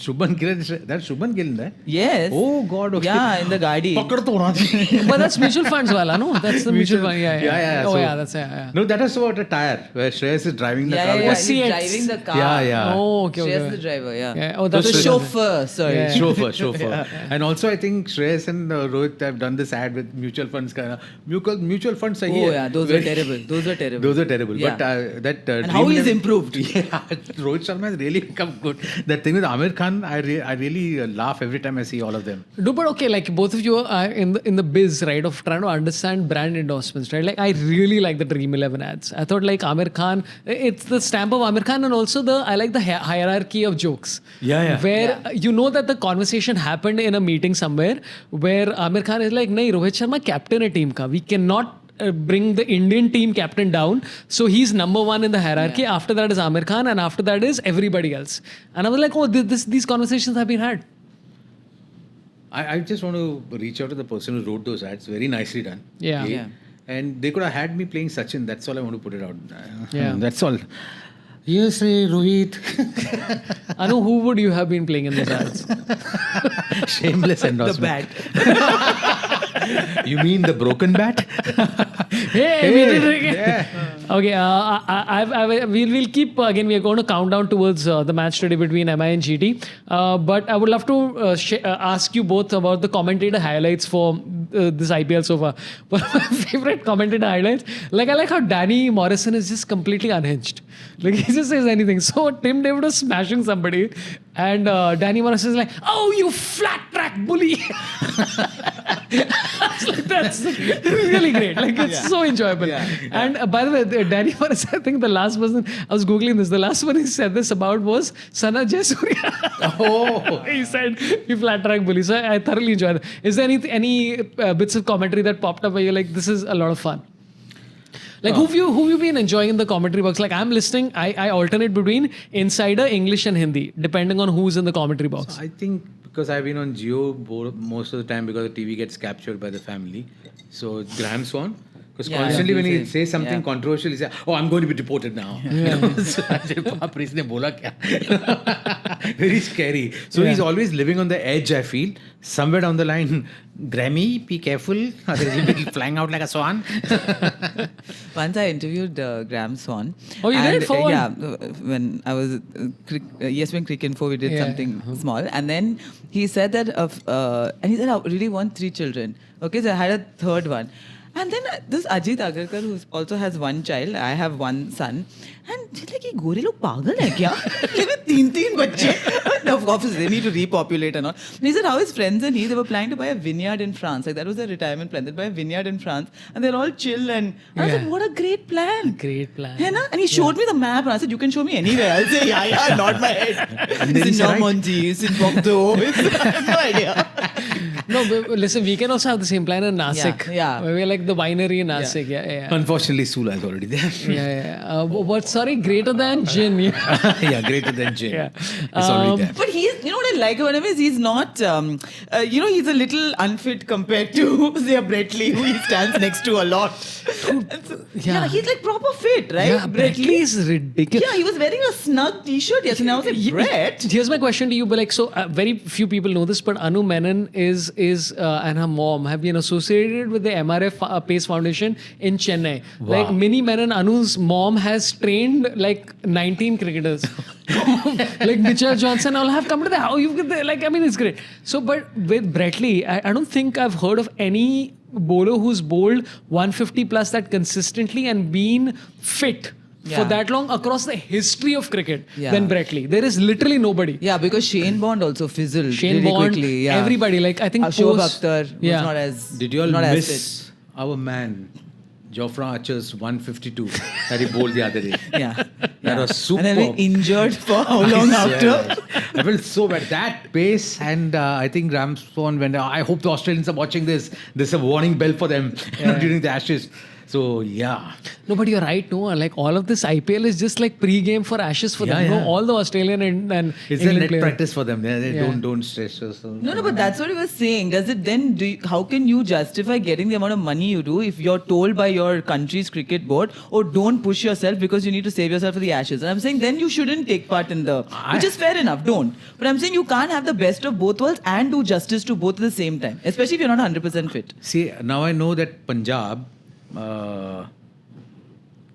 Shubman Gill. That's Shubman Gill, right? Yes. Oh God. Okay. Yeah, in the Gaadi. Pakad to raha. But that's mutual funds wala, no? That's the mutual fund. Yeah. Oh so- yeah, that's yeah. No, that was about a tire where Shreyas is driving the car. Yeah, with- yeah, Oh, he's C8. driving the car. Yeah. Oh, okay. Shreyas the driver, yeah. Yeah. Oh, that's the So chauffeur, sorry. Yeah. Chauffeur. And also, I think Shreyas and Rohit have done this ad with mutual funds. Mutual funds. Oh, yeah, those are terrible. Those are terrible. Those are terrible. Yeah. But that. And how he's improved. Yeah, Rohit Sharma has really become good. That thing with Amir Khan, I really laugh every time I see all of them. No, but okay, like both of you are in the biz, right, of trying to understand brand endorsements, right? Like I really like the Dream 11 ads. I thought like Amir Khan, it's the stamp of Amir Khan, and also I like the hierarchy of jokes. Yeah. Where you know that the conversation happened in a meeting somewhere where Amir Khan is like, "Nahi, Rohit Sharma captain a team ka. We cannot bring the Indian team captain down. So he's number one in the hierarchy. Yeah. After that is Amir Khan, and after that is everybody else." And I was like, oh, these conversations have been had. I just want to reach out to the person who wrote those ads. Very nicely done. Yeah. Yeah. And they could have had me playing Sachin. That's all I want to put it out. Yeah. That's all. Yes, Rohit. Anu, who would you have been playing in those ads? Shameless The endorsement. bat. You mean the broken bat? Hey, we did it again. Okay, we'll keep, again, we are going to count down towards the match today between MI and GT. But I would love to ask you both about the commentator highlights for this IPL so far. One of my favorite commentator highlights, like I like how Danny Morrison is just completely unhinged. Like he just says anything. So Tim David was smashing somebody, and Danny Morrison is like, "Oh, you flat track bully!" Like, that's really great. Like it's so enjoyable. And by the way, Danny Morrison, I think the last person I was googling this. The last one he said this about was Sana Jayasuriya. Oh. He said you flat track bully. So I thoroughly enjoyed it. Is there any bits of commentary that popped up where you're like, this is a lot of fun? Like who've you been enjoying in the commentary box? Like I'm listening, I alternate between Insider, English and Hindi, depending on who's in the commentary box. I think because I've been on Geo most of the time because the TV gets captured by the family. So it's Graham Swan. Because constantly when he says something controversial, he says, "Oh, I'm going to be deported now." So I said, "Baap re, isne bola kya?" Very scary. So he's always living on the edge, I feel. Somewhere down the line, Grammy, be careful. He'll be flying out like a swan. Once I interviewed Graham Swan. Oh, you did? For yeah, when I was ESPN Cricket Info, we did something small. And then he said that, and he said, I really want 3 children. Okay, so I had a third one. And then this Ajit Agarkar, who also has 1 child, I have 1 son. And she's like, "Ye gore log pagal hai kya? Like 3 bache." Of course, they need to repopulate and all. And he said how his friends and they were planning to buy a vineyard in France. Like that was their retirement plan. They'd buy a vineyard in France. And they're all chill. And I was like, what a great plan. Great plan. Hai na? And he showed me the map. And I said, you can show me anywhere. I'll say, yeah, nod my head. It's in Normandy, it's in Bordeaux. I have no idea. No, but listen, we can also have the same plan in Nasik. Yeah. Where we're like the winery in Nasik. Yeah. Unfortunately, Sula is already there. Yeah. Sorry, greater than gin. Yeah, greater than gin. Yeah. It's already there. But he's, you know what I like about him is he's not, he's a little unfit compared to, say, Brett Lee, who he stands next to a lot. Yeah, he's like proper fit, right? Yeah, Brett Lee is ridiculous. Yeah, he was wearing a snug t-shirt yesterday. I was like, Brett? Here's my question to you, but like, so very few people know this, but Anu Menon is and her mom have been associated with the MRF Pace Foundation in Chennai. Wow. Like Minnie Menon, Anu's mom has trained like 19 cricketers. Like Mitchell Johnson, all have come to the house. It's great. So, but with Brett Lee, I don't think I've heard of any bowler who's bowled 150 plus that consistently and been fit for that long across the history of cricket than Brett Lee. There is literally nobody. Yeah, because Shane Bond also fizzled really Bond, quickly. Yeah. Everybody, like I think Ashok Akhtar was not as Did you all not as miss our man, Jofra Archer's 152 that he bowled the other day? Yeah. That was superb. And then we injured for how long after? I felt so bad. That pace, and I think Graham Swan went, I hope the Australians are watching this. This is a warning bell for them during the Ashes. So, yeah. No, but you're right, no. Like all of this IPL is just like pre-game for Ashes for them. No, all the Australian and it's England a net players. practice for them. They don't stress. So. No, but that's what he was saying. Does it then, how can you justify getting the amount of money you do if you're told by your country's cricket board, oh, don't push yourself because you need to save yourself for the Ashes? And I'm saying then you shouldn't take part in which is fair enough, don't. But I'm saying you can't have the best of both worlds and do justice to both at the same time, especially if you're not 100% fit. See, now I know that Punjab,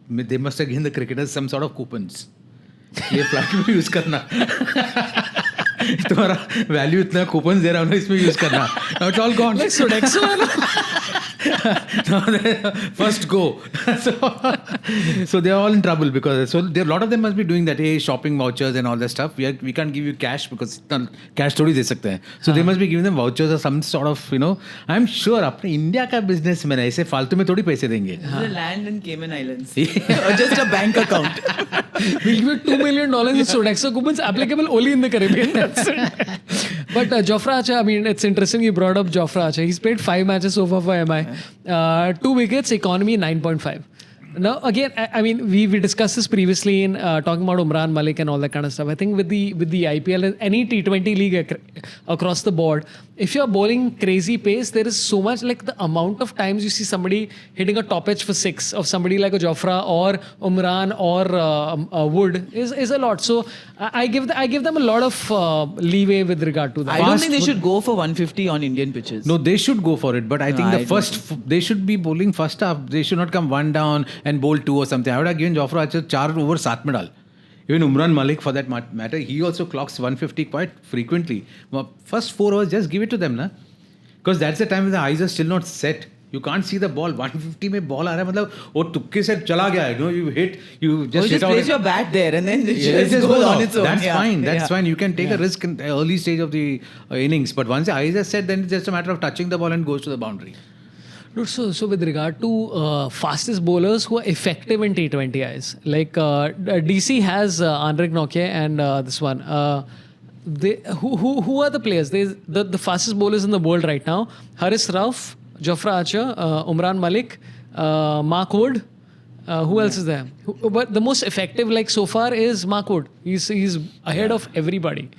they must have given the cricketers some sort of coupons. ये flat में use करना तुम्हारा value इतना coupon दे रहा हूँ ना इसमें use करना now it's all gone Like Sodexo. first go so they're all in trouble because a lot of them must be doing that shopping vouchers and all that stuff we can't give you cash because cash थोड़ी दे सकते हैं so they must be giving them vouchers or some sort of I'm sure अपने India का business में ऐसे फालतू में थोड़ी पैसे देंगे The land in Cayman Islands or just a bank account. We'll give you $2 million in Sodexo coupons applicable only in the Caribbean. That's it. But Jofra Archer, I mean, it's interesting you brought up Jofra Archer. He's played 5 matches so far for MI. 2 wickets, economy 9.5. Now, again, I mean, we discussed this previously in talking about Umran Malik and all that kind of stuff. I think with the IPL, any T20 league across the board, if you're bowling crazy pace, there is so much, like the amount of times you see somebody hitting a top edge for 6 of somebody like a Jofra or Umran or Wood is a lot. So I give them a lot of leeway with regard to that. I don't think they should go for 150 on Indian pitches. No, they should go for it. But I think they should be bowling first half. They should not come 1 down and bowl 2 or something. I would have given Jofra Archer 4 over 7 mein dal. Even Umran Malik, for that matter, he also clocks 150 quite frequently. First 4 overs, just give it to them, na? Because that's the time when the eyes are still not set. You can't see the ball. 150 में ball आ रहा है मतलब वो तुक्के से चला गया है. You hit, you just hit out. place your bat there and then it It just goes on its own. That's fine. That's Yeah. fine. You can take a risk in the early stage of the innings. But once the eyes are set, then it's just a matter of touching the ball and goes to the boundary. Dude, so with regard to fastest bowlers who are effective in T20 eyes, like DC has Anrik Nokia and this one. Who are the players? The fastest bowlers in the world right now: Haris Rauf, Jofra Archer, Umran Malik, Mark Wood. Who else is there? But the most effective, like so far, is Mark Wood. He's ahead of everybody.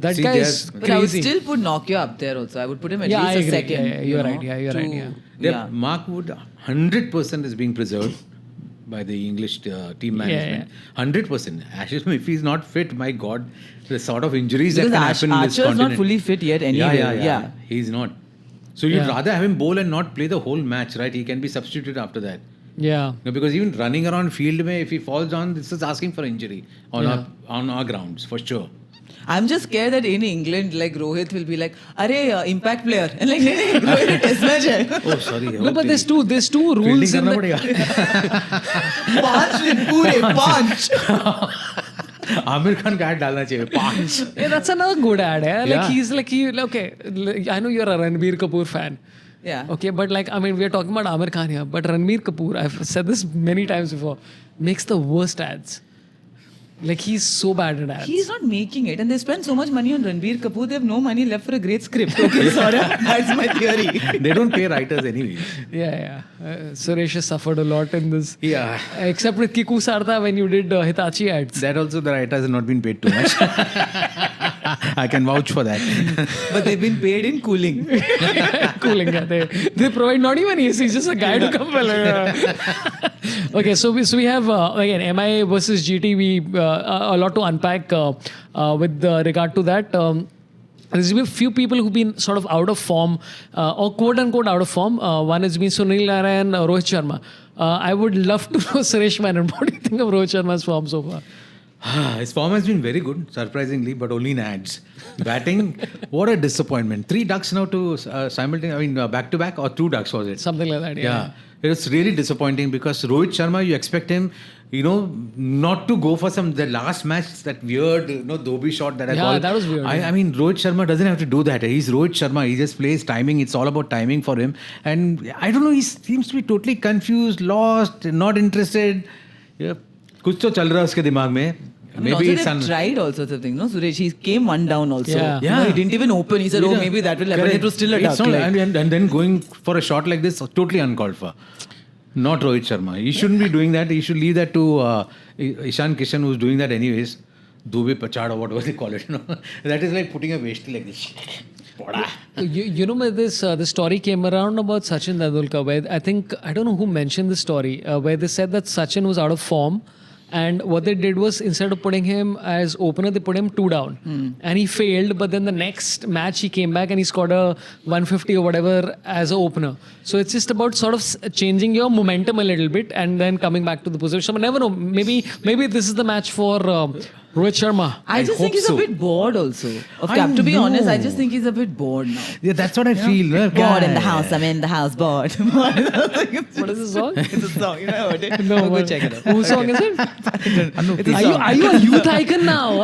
That See, guy there's- is But I would crazy. still put Nokia up there also. I would put him at Yeah, I least a agree. second. Yeah, you're right. Yeah, you're right. Yeah. Yeah. Mark Wood 100% is being preserved by the English team management. 100%. Ashish, if he's not fit, my God, the sort of injuries Because that can happen in this Archer's continent. not fully fit yet anyway. Yeah. He's not. So you'd Yeah. rather have him bowl and not play the whole match, right? He can be substituted after that. Yeah. No, because even running around field, mein, if he falls down, this is asking for injury on our grounds, for sure. I'm just scared that in England, like Rohit will be like, "Arey, impact player," and like, "नहीं, Rohit test match hai." Oh, sorry. No, but there's two rules in करना the, पड़ेगा. Punch in pure punch. Aamir Khan का ad डालना चाहिए. 5. yeah, that's another good ad. Yeah? Yeah. Okay, I know you're a Ranbir Kapoor fan. Yeah. Okay, but like, I mean, we're talking about Amir Khan here, but Ranbir Kapoor, I've said this many times before, makes the worst ads. Like, he's so bad at ads. He's not making it, and they spend so much money on Ranbir Kapoor. They have no money left for a great script. Okay, sorry, that's my theory. They don't pay writers anyway. Yeah. Suresh has suffered a lot in this. Yeah. Except with Kiku Sarda when you did Hitachi ads. That also the writers have not been paid too much. I can vouch for that. But they've been paid in cooling. Cooling. Yeah. They provide not even AC, just a guy to come. Okay, so we have again MI versus GT. A lot to unpack with regard to that. There's been a few people who've been sort of out of form or quote unquote out of form. One has been Sunil Narayan, Rohit Sharma. I would love to know Suresh Menon. What do you think of Rohit Sharma's form so far? His form has been very good, surprisingly, but only in ads. Batting, what a disappointment. 3 ducks now to back to back, or 2 ducks was it? Something like that. Yeah. It was really disappointing because Rohit Sharma, you expect him, not to go for the last match, that weird, Dobie shot that I call. Yeah, that was weird. I mean, Rohit Sharma doesn't have to do that. He's Rohit Sharma. He just plays timing. It's all about timing for him. And I don't know, he seems to be totally confused, lost, not interested. Yeah. कुछ तो चल रहा है उसके दिमाग में. I mean, also they've tried all sorts of things, no? Suresh, he came one down also. Yeah. You know, he didn't even open. He said, maybe that will happen. Correct. It was still a It's duck. not- and then going for a shot like this, totally uncalled for. Not Rohit Sharma. He shouldn't be doing that. He should leave that to Ishan Kishan, who's doing that anyways. Dube Pachad or whatever they call it. That is like putting a waist like this. You know, this story came around about Sachin Tendulkar, where I don't know who mentioned this story, where they said that Sachin was out of form. And what they did was, instead of putting him as opener, they put him 2 down. And he failed, but then the next match he came back and he scored a 150 or whatever as an opener. So it's just about sort of changing your momentum a little bit and then coming back to the position. But never know, maybe this is the match for Rohit Sharma. I just think he's a bit bored also. To be honest, I just think he's a bit bored now. Yeah, that's what I feel. Bored in the house, I'm in the house, bored. What is the song? It's a song, you know, heard it? No, Go check it out. Whose song is it? It's a Are song. you a youth icon now?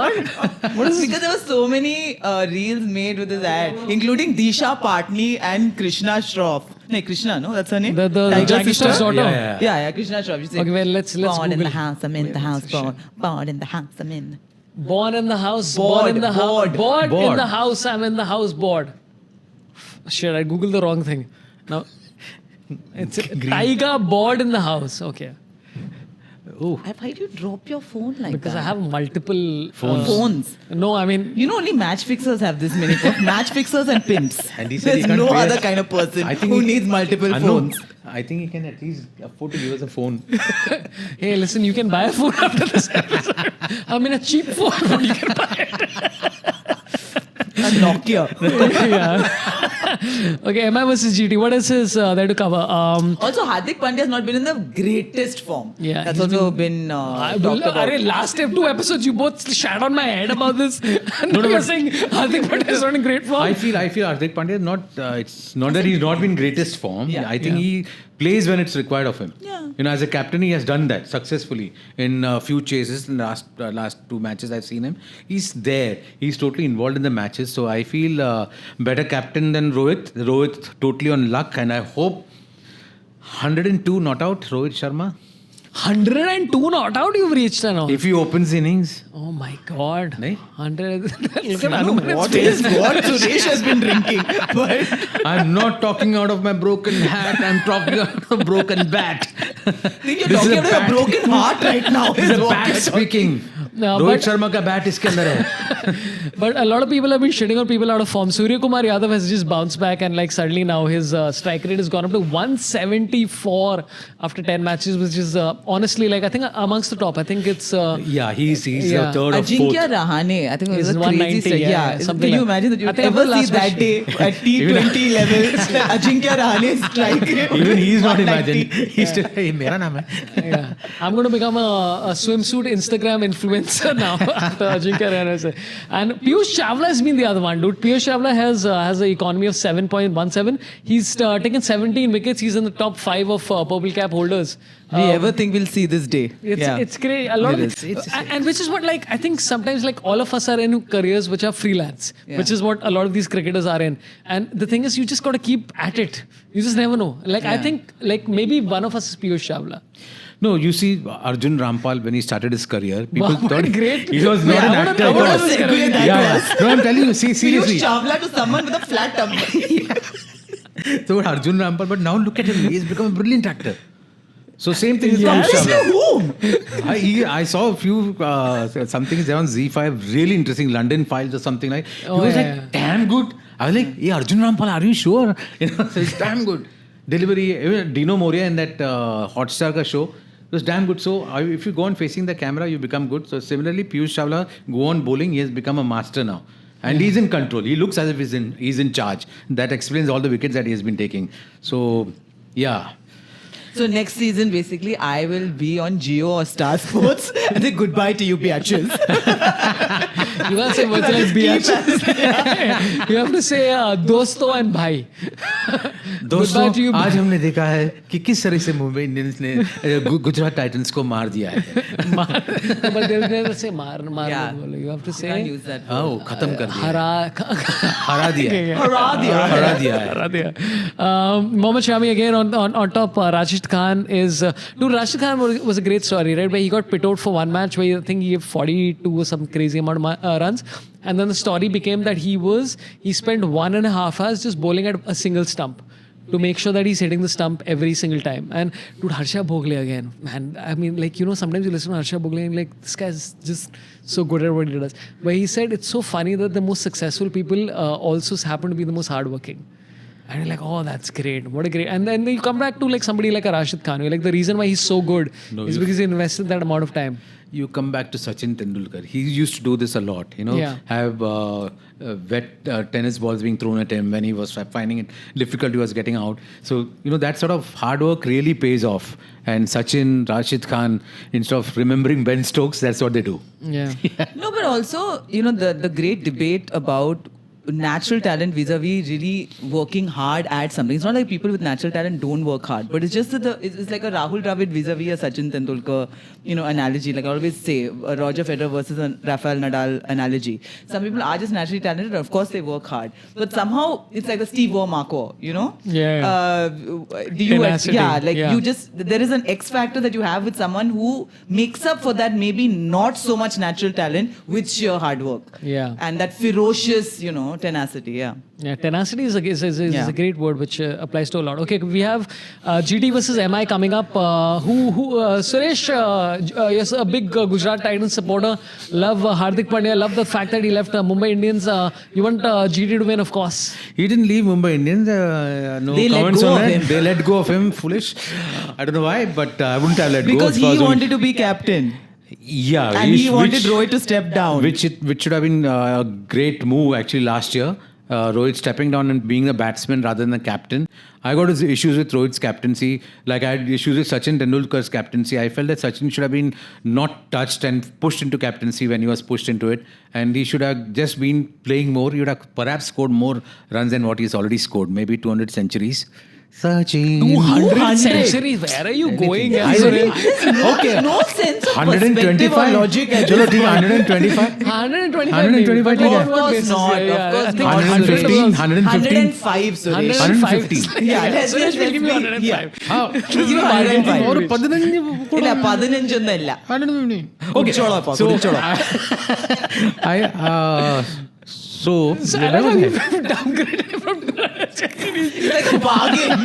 What is Because there were so many reels made with his ad, including Disha Patni and Krishna Shroff. No, Krishna, no? That's her name? The Tiger Jackie sister? Shroff's daughter? Yeah, Krishna Shroff. She said, Okay, well, let's Born in Google. the house, I'm in the house, born in the house, I'm in. Born in the house, Bored, born in the house, bored. bored in Bored. the house, I'm in the house, bored. Shit, I googled the wrong thing. Now, it's Tiger bored in the house. Okay. Why do you drop your phone like Because that? I have multiple Phones. No, I mean, You know, only match fixers have this many phones. Match fixers and pimps. And he said There's he can't no pay other us. kind of person I think who he- needs multiple No, phones. I think he can at least afford to give us a phone. hey, listen, you can buy a phone after this episode. I mean, a cheap phone, but you can buy it. A Nokia. yeah. Okay, MI versus GT. What else is there to cover? Also, Hardik Pandya has not been in the greatest form. Yeah, That's he's also been talked about. Last 2 episodes, you both shat on my head about this. And you're saying Hardik Pandya is not in great form. I feel Hardik Pandya is not. It's not that he's not been greatest form. Yeah. I think he plays when it's required of him. Yeah. As a captain, he has done that successfully in a few chases. In the last 2 matches I've seen him, he's there. He's totally involved in the matches. So I feel better captain than Rohit. Rohit totally on luck, and I hope 102 not out. Rohit Sharma. 102 not out you've reached now. If he opens innings. Oh my God. Nahi? 100. Look I don't know what Suresh has been drinking. But I'm not talking out of my broken hat. I'm talking out of a broken bat. I think you're talking about a broken heart right now. It's a bat speaking. No, Rohit but- Sharma ka bat iske andar hai. But a lot of people have been shitting on people out of form. Surya Kumar Yadav has just bounced back, and like suddenly now his strike rate has gone up to 174 after 10 matches, which is honestly like I think amongst the top. I think it's Yeah, he's Yeah. the third or Ajinkya fourth. Rahane, I think it was He's a 190, crazy strike. yeah, something Can you like- imagine that I you think ever last see that match- day at T20 level? Ajinkya Rahane's strike rate. Even he's not 190. imagining. He's still, hey, mera naam hai. yeah. I'm going to become a swimsuit Instagram influencer now after Ajinkya Rahane. And Piyush Chawla has been the other one, dude. Piyush Chawla has an economy of 7.17. He's taken 17 wickets. He's in the top 5 of purple cap holders. We ever think we'll see this day? It's great. A lot It of is. and which is what like I think sometimes like all of us are in careers which are freelance, Yeah. which is what a lot of these cricketers are in. And the thing is, you just got to keep at it. You just never know. Like I Yeah. think like maybe one of us is Piyush Chawla. No, you see, Arjun Rampal, when he started his career, people Wow, what thought a great- he was not Yeah, an I wanna- actor. I at wanna all. segue that Yeah. No, I'm telling you, see, Piyush seriously. Chawla to someone with a flat tummy. So Arjun Rampal, but now look at him, he's become a brilliant actor. So same thing is That Piyush is Chawla. whom? I saw a few something is there on Z5, really interesting, London Files or something like. Oh, he was yeah, like yeah. damn good. I was like, hey Arjun Rampal, are you sure? So it's damn good. Delivery, even Dino Moria in that Hotstar ka show. It was damn good. So if you go on facing the camera, you become good. So similarly, Piyush Chawla go on bowling. He has become a master now, and he's in control. He looks as if he's in charge. That explains all the wickets that he has been taking. So yeah. So next season, basically, I will be on Jio or Star Sports and say goodbye to you, biatches. You can't say words like biatch. You have to say dosto and bhai. दोस्तों Goodbye to you. आज हमने देखा है कि किस तरह से Mumbai Indians ने गुजरात टाइटंस को मार दिया है But they'll never say maar. Yeah. You have to You can't say use that. ओ खत्म कर दिया hara. हरा दिया है Hurrah, diya. हरा दिया है Mohammad Shami again on top. Rashid Khan is dude. Rashid Khan was a great story, right? Where he got pit out for one match where I think he gave 42 or some crazy amount of runs, and then the story became that he spent 1.5 hours just bowling at a single stump to make sure that he's hitting the stump every single time. And dude, Harsha Bhogle again, man. I mean, like, you know, sometimes you listen to Harsha Bhogle and like, this guy's just so good at what he does. Where he said it's so funny that the most successful people also happen to be the most hardworking. And you're like, oh, that's great. What a great. And then you come back to like somebody like a Rashid Khan. You're like, the reason why he's so good is because he invested that amount of time. You come back to Sachin Tendulkar. He used to do this a lot, you know, Yeah. have wet tennis balls being thrown at him when he was finding it difficult, he was getting out. So, you know, that sort of hard work really pays off. And Sachin, Rashid Khan, instead of remembering Ben Stokes, that's what they do. Yeah. No, but also, you know, the great debate about natural talent vis-a-vis really working hard at something. It's not like people with natural talent don't work hard, but it's just that it's like a Rahul Dravid vis-a-vis a Sachin Tendulkar, you know, analogy. Like I always say, a Roger Federer versus a Rafael Nadal analogy. Some people are just naturally talented. Of course, they work hard, but somehow it's like a Steve Marco, you know? Yeah. Do you? Tenacity. You just there is an X factor that you have with someone who makes up for that maybe not so much natural talent with sheer hard work. Yeah. And that ferocious, you know, tenacity. Yeah. Yeah, tenacity is Yeah. a great word which applies to a lot. Okay, we have GT versus MI coming up. Suresh, you're a big Gujarat Titans supporter. Love Hardik Pandya. Love the fact that he left Mumbai Indians. You want GT to win, of course. He didn't leave Mumbai Indians. No They let comments go on of that. him. They let go of him. Foolish. I don't know why, but I wouldn't have let go. Because It was he only- wanted to be captain. Yeah, And he wanted Rohit to step down. Which should have been a great move actually last year. Rohit stepping down and being the batsman rather than the captain. I got issues with Rohit's captaincy. Like I had issues with Sachin Tendulkar's captaincy. I felt that Sachin should have been not touched and pushed into captaincy when he was pushed into it. And he should have just been playing more. He would have perhaps scored more runs than what he's already scored. Maybe 200 centuries. Sachin. 200 centuries. Where are you going? I don't know. Okay. No sense of perspective or 125 logic at Chalo, this ठीक है, point. 125 125 ठीक है. Of course not. Of course not. 115 115 105, Suresh. 115. Yeah, let's Suresh will give you be- 105. yeah. Give you 105. ഒരു 15 ഇല്ല 15 ഒന്നല്ല. കുടിച്ചോളൂ അപ്പൊ, So, കുടിച്ചോളൂ. so So, where I don't was know I? if you've downgraded from It's like a bargain.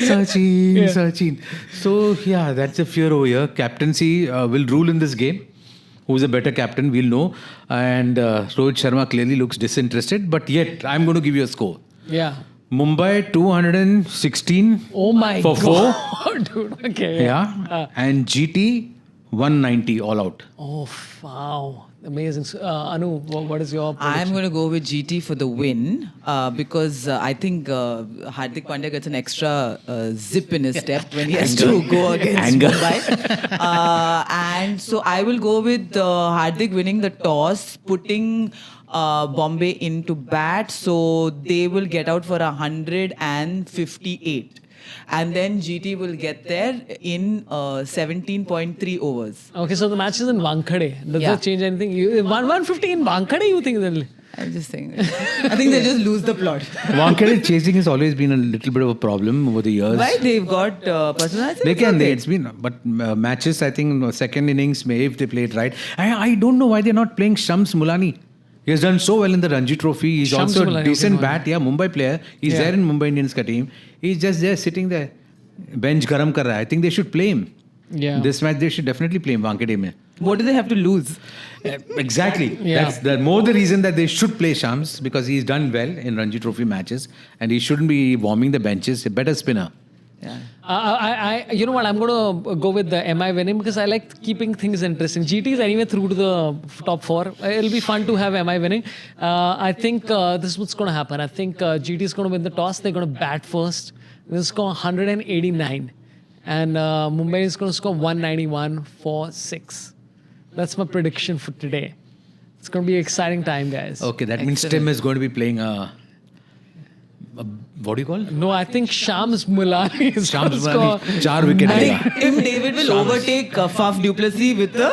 Sachin. So yeah, that's a fear over here. Captaincy will rule in this game. Who's a better captain, we'll know. And Rohit Sharma clearly looks disinterested. But yet, I'm going to give you a score. Yeah. Mumbai 216 Oh my for God. 4. Dude, okay. Yeah. And GT 190 all out. Oh, wow. Amazing. Anu, what is your prediction? I'm going to go with GT for the win because I think Hardik Pandya gets an extra zip in his step when he has to go against Anger. Mumbai. And so I will go with Hardik winning the toss, putting Bombay into bat. So they will get out for 158. And then GT will get there in 17.3 overs. Okay, so the match is in Wankhede. Does Yeah. that change anything? 150 in Wankhede, you think? I'm just saying. I think they just lose the plot. Wankhede chasing has always been a little bit of a problem over the years. Right? They've got personalities. They can. It's been, but matches. I think second innings, may if they play it right. I don't know why they're not playing Shams Mulani. He has done so well in the Ranji Trophy. He's Shams also Mulani, a decent okay, bat. Yeah, Mumbai player. He's there in Mumbai Indians ka team. He's just there sitting there, bench garam kar raha hai. I think they should play him. Yeah. This match they should definitely play him. Wankhede mein. What do they have to lose? Exactly. Yeah. That's the more the reason that they should play Shams because he's done well in Ranji Trophy matches and he shouldn't be warming the benches. A better spinner. Yeah. You know what? I'm going to go with the MI winning because I like keeping things interesting. GT is anyway through to the top 4. It'll be fun to have MI winning. I think this is what's going to happen. I think GT is going to win the toss. They're going to bat first. They'll score 189. And Mumbai is going to score 191 for 6. That's my prediction for today. It's going to be an exciting time, guys. Okay, that means Excellent. Tim is going to be playing what do you call? No, I think Shams Mulani is going to Shams score. Mulani 4 wicket I lega. think Tim David will overtake Faf Duplessis with the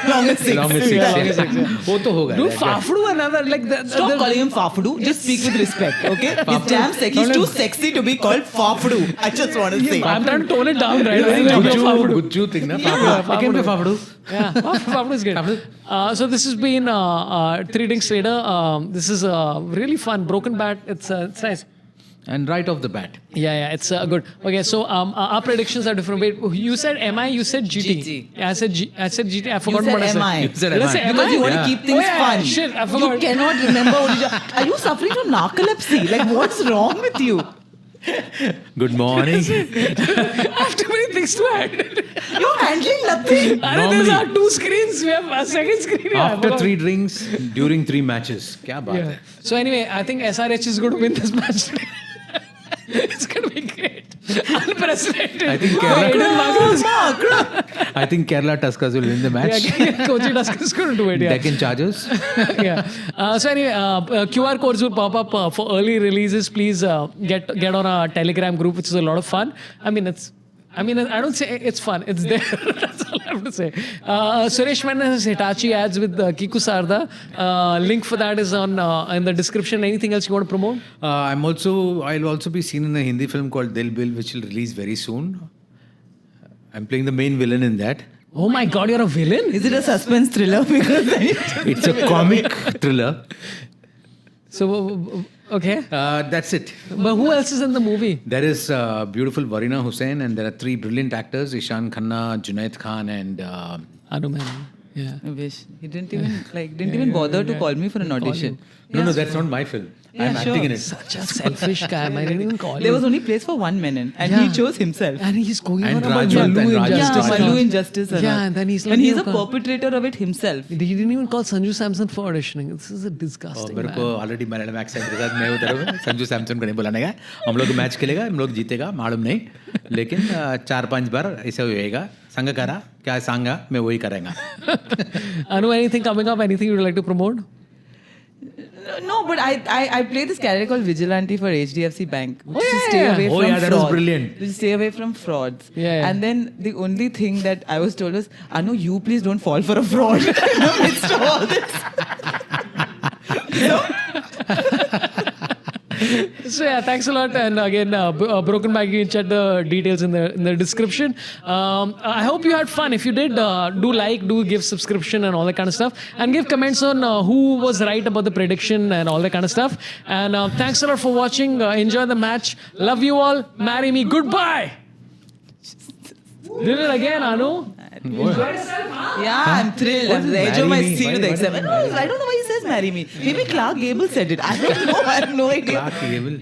longest six. Along with 6. Longest six, yeah. वो तो होगा. Dude, Fafdu another like that. Stop calling him Fafudu. Just speak with respect, okay? He's damn sexy. He's too sexy to be called Fafudu. I just want to say. I'm trying to tone it down, right? Guccu thing na. Yeah, I can play Fafdu. Yeah, Fafdu is good. So this has been 3 drinks later. This is really fun. Broken bat. It's nice. And right off the bat. Yeah, it's good. Okay, so our predictions are different. Wait, you said MI, you said GT. GT. Yeah, I said GT. I You forgot what I said said. MI. You said Did I MI. say Because you want to Yeah. keep things Oh, yeah, fun. shit, I forgot. You cannot remember what you... Are you suffering from narcolepsy? Like, what's wrong with you? Good morning. I have too many things to add. You're handling nothing. There's our 2 screens. We have a second screen. Yeah, I After forgot. 3 drinks during 3 matches. Kya baat hai? So anyway, I think SRH is going to win this match today. It's going to be great. Unprecedented. I think I think Kerala Tuskers will win the match. Yeah, Kochi Tuskers is going to do it. Yeah. Deccan Chargers. Yeah. So anyway, QR codes will pop up for early releases. Please get on our Telegram group, which is a lot of fun. I don't say it's fun. It's there. That's all I have to say. Suresh Menon has Hitachi ads with Kiku Sarda. Link for that is on in the description. Anything else you want to promote? I'll also be seen in a Hindi film called Dil Bil, which will release very soon. I'm playing the main villain in that. Oh my God, you're a villain? Is it a suspense thriller? Because It's a comic thriller. So, okay. That's it. But who else is in the movie? There is beautiful Varina Hussain, and there are 3 brilliant actors: Ishan Khanna, Junaid Khan, and Anu Menon. Yeah. I wish he didn't even bother to call me for an audition. No, that's not my film. I'm Yeah, acting sure. in it. Such a selfish guy. I didn't even call There him. was only place for one Menon, and Yeah. he chose himself. And he's going And on about Raju and Mallu Raju injustice. Yeah, Mallu injustice. Yeah, and then he's like, and he's a "You can't-" perpetrator of it himself. He didn't even call Sanju Samson for auditioning. This is a disgusting मेरे man. को already Malayalam accent के साथ मैं उधर हूँ संजू सैमसन को नहीं बुलाने का हम लोग मैच खेलेगा हम लोग जीतेगा मालूम नहीं लेकिन 4-5 बार ऐसा होएगा संग करा क्या सांगा मैं वही करेंगा Anu, anything coming up? Anything you'd like to promote? No, but I play this character called Vigilante for HDFC Bank. Which is to yeah, stay yeah. away Oh, from yeah, that was frauds. brilliant. To stay away from frauds. Yeah. And then the only thing that I was told was, Anu, you please don't fall for a fraud in the midst of all this. So yeah, thanks a lot. And again, Broken Bag, you can check the details in the description. I hope you had fun. If you did, do give subscription and all that kind of stuff, and give comments on who was right about the prediction and all that kind of stuff. And thanks a lot for watching. Enjoy the match. Love you all. Marry me. Goodbye. Did it again, Anu? Yeah, I'm thrilled. I'm the edge of my Marry me. seat with Why- why excitement. No, I don't know why he says marry me. Maybe Clark Gable said it. I don't know. I have no idea. Clark Gable.